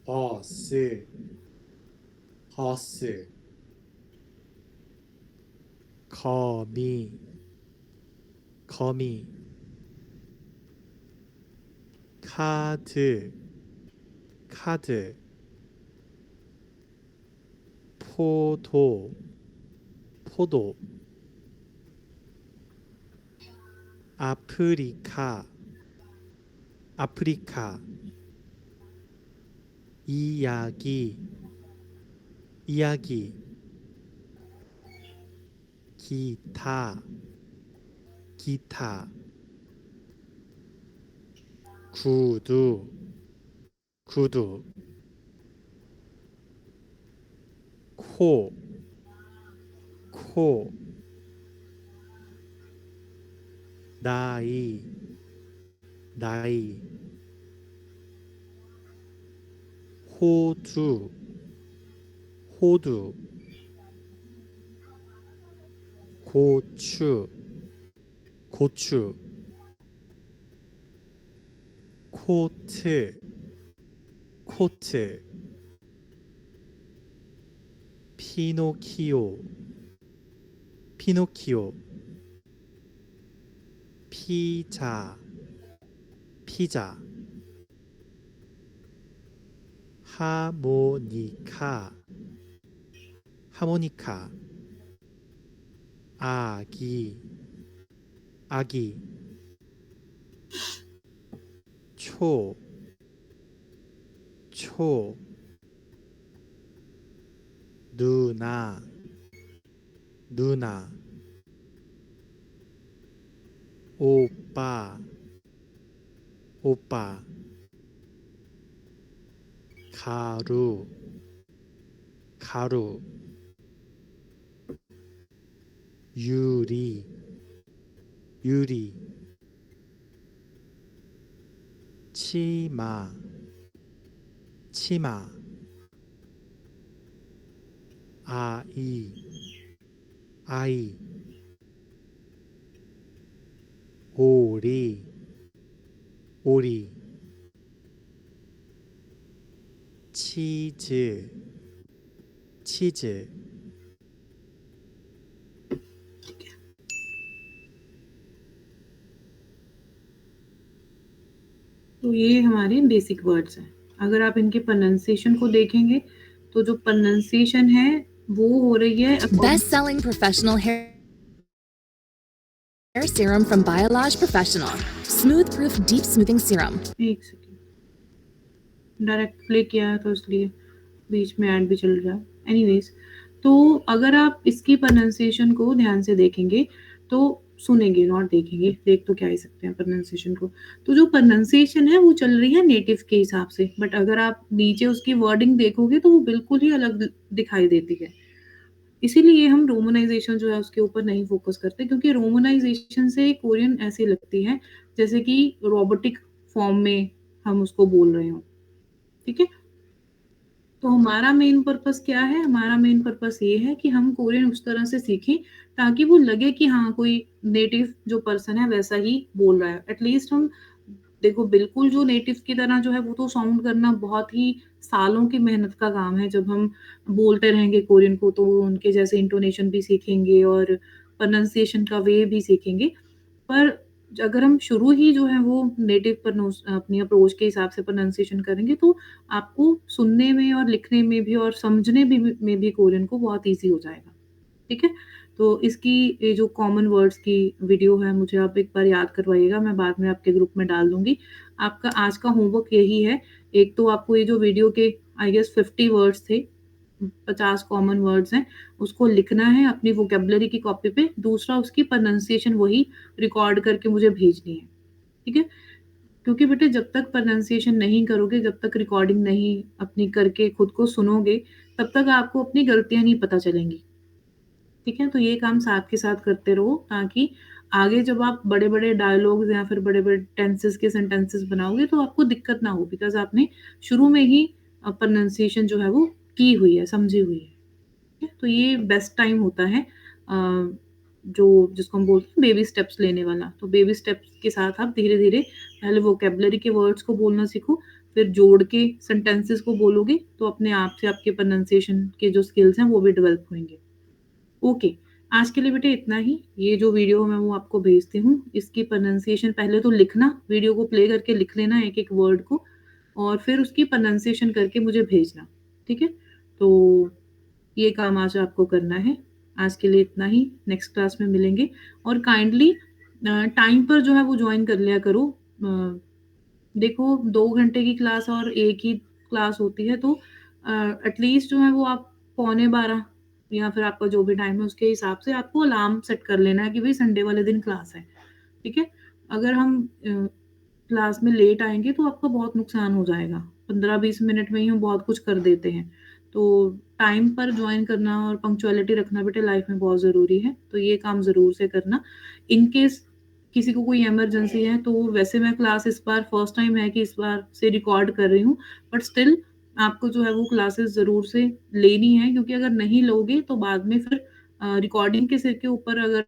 Speaker 3: 버스 거미 카드 포도 아프리카 이야기 기타 구두 코 나이 호두 고추 코트 피노키오 피자 하모니카 아기 초 누나 오빠 가루 유리 치마 아이 오리 치즈
Speaker 1: तो ये हमारे बेसिक वर्ड्स हैं। अगर आप इनके प्रोनाउंसिएशन को देखेंगे तो जो प्रोनाउंसिएशन है वो हो रही है
Speaker 4: Best-selling professional hair serum from Biolage Professional. Smooth Proof Deep Smoothing Serum.
Speaker 1: एक सेकेंड डायरेक्ट प्ले किया है तो इसलिए बीच में ऐड भी चल रहा है। एनीवेज, तो अगर आप इसकी प्रोनाउंसिएशन को ध्यान से देखेंगे तो सुनेंगे, नॉट देखेंगे, देख तो क्या ही सकते हैं प्रोनाउंसिएशन को। तो जो प्रोनाउंसिएशन है वो चल रही है नेटिव के हिसाब से, बट अगर आप नीचे उसकी वर्डिंग देखोगे तो वो बिल्कुल ही अलग दिखाई देती है। इसीलिए हम रोमनाइजेशन जो है उसके ऊपर नहीं फोकस करते, क्योंकि रोमनाइजेशन से कोरियन ऐसी लगती है जैसे कि रोबोटिक फॉर्म में हम उसको बोल रहे हो। ठीक है, तो हमारा मेन पर्पस क्या है? हमारा मेन पर्पस ये है कि हम कोरियन उस तरह से सीखें ताकि वो लगे कि हाँ कोई नेटिव जो पर्सन है वैसा ही बोल रहा है। एटलीस्ट हम देखो, बिल्कुल जो नेटिव की तरह जो है वो तो साउंड करना बहुत ही सालों की मेहनत का काम है। जब हम बोलते रहेंगे कोरियन को तो उनके जैसे इंटोनेशन भी सीखेंगे और प्रोनाउंसिएशन का वे भी सीखेंगे। पर अगर हम शुरू ही जो है वो नेटिव अपनी अप्रोच के हिसाब से प्रोनाउंसिएशन करेंगे तो आपको सुनने में और लिखने में भी और समझने में भी कोरियन को बहुत ईज़ी हो जाएगा। ठीक है? तो इसकी ये जो कॉमन वर्ड्स की वीडियो है मुझे आप एक बार याद करवाइएगा, मैं बाद में आपके ग्रुप में डाल दूँगी। आपका आज का होमवर्क यही है, एक तो आपको ये जो वीडियो के आई गेस 50 वर्ड्स थे, 50 कॉमन वर्ड्स हैं, उसको लिखना है अपनी वोकैब्युलरी की कॉपी पे। दूसरा उसकी प्रोनाउंसिएशन वही रिकॉर्ड करके मुझे भेजनी है। ठीक है? क्योंकि बेटे जब तक प्रोनाउंसिएशन नहीं करोगे, जब तक रिकॉर्डिंग नहीं अपनी करके खुद को सुनोगे, तब तक आपको अपनी गलतियाँ नहीं पता चलेंगी। ठीक है? तो ये काम साथ के साथ करते रहो ताकि आगे जब आप बड़े-बड़े डायलॉग्स या फिर बड़े-बड़े टेंसेस के सेंटेंसेस बनाओगे तो आपको दिक्कत ना हो, बिकॉज़ आपने शुरू में ही प्रोनाउंसिएशन जो है वो की हुई है, समझी हुई है। ठीक है? तो ये बेस्ट टाइम होता है जो जिसको हम बोलते हैं बेबी स्टेप्स लेने वाला। तो बेबी स्टेप्स के साथ आप धीरे-धीरे पहले वोकैब्युलरी के वर्ड्स को बोलना सीखो, फिर जोड़ के सेंटेंसेस को बोलोगे तो अपने आप से आपके प्रोनंसिएशन के जो स्किल्स हैं वो भी डेवलप होंगे। ओके, आज के लिए बेटे इतना ही। ये जो वीडियो मैं वो आपको भेजती हूँ, इसकी प्रोनंसिएशन पहले तो लिखना, वीडियो को प्ले करके लिख लेना एक-एक वर्ड को और फिर उसकी प्रोनंसिएशन करके मुझे भेजना, ठीक है? तो ये काम आज आपको करना है। आज के लिए इतना ही, नेक्स्ट क्लास में मिलेंगे और काइंडली टाइम पर जो है वो जॉइन कर लिया करो। देखो 2 घंटे की क्लास और 1 ही क्लास होती है तो एटलीस्ट जो है वो आप पौने 12 या फिर आपका जो भी टाइम है उसके हिसाब से आपको अलार्म सेट कर लेना है कि भई संडे वाले दिन क्लास है, ठीक है? अगर हम क्लास में लेट आएँगे तो आपका बहुत नुकसान हो जाएगा। 15-20 मिनट में ही हम बहुत कुछ कर देते हैं। तो टाइम पर जॉइन करना और पंक्चुअलिटी रखना बेटे लाइफ में बहुत ज़रूरी है, तो ये काम ज़रूर से करना। इन केस किसी को कोई इमरजेंसी है तो वैसे मैं क्लास इस बार फर्स्ट टाइम है कि इस बार से रिकॉर्ड कर रही हूँ, बट स्टिल आपको जो है वो क्लासेस ज़रूर से लेनी है क्योंकि अगर नहीं लोगे तो बाद में फिर रिकॉर्डिंग के सिर के ऊपर अगर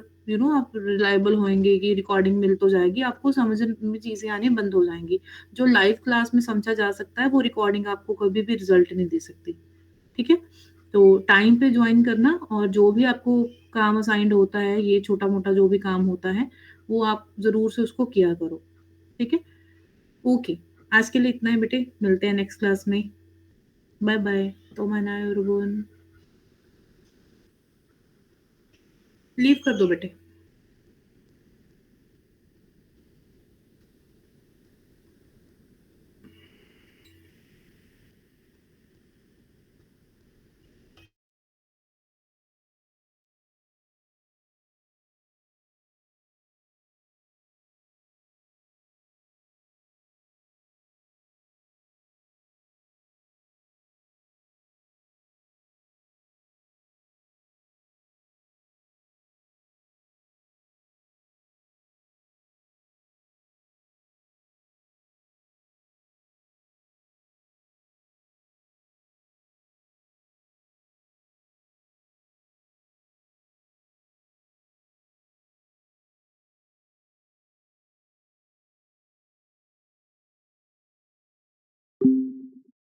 Speaker 1: आप रिलायबल होएँगे कि रिकॉर्डिंग मिल तो जाएगी, आपको समझ में चीज़ें आनी बंद हो जाएँगी। जो लाइव क्लास में समझा जा सकता है, वो रिकॉर्डिंग आपको कभी भी रिज़ल्ट नहीं दे सकती, ठीक है? तो टाइम पे जॉइन करना और जो भी आपको काम असाइन्ड होता है, ये छोटा-मोटा जो भी काम होता है, वो आप ज़रूर से उसको किया करो, ठीक है? ओके, आज के लिए इतना ही बेटे, मिलते हैं नेक्स्ट क्लास में। बाय-बाय. तो माना एवरीवन. लीव कर दो बेटे।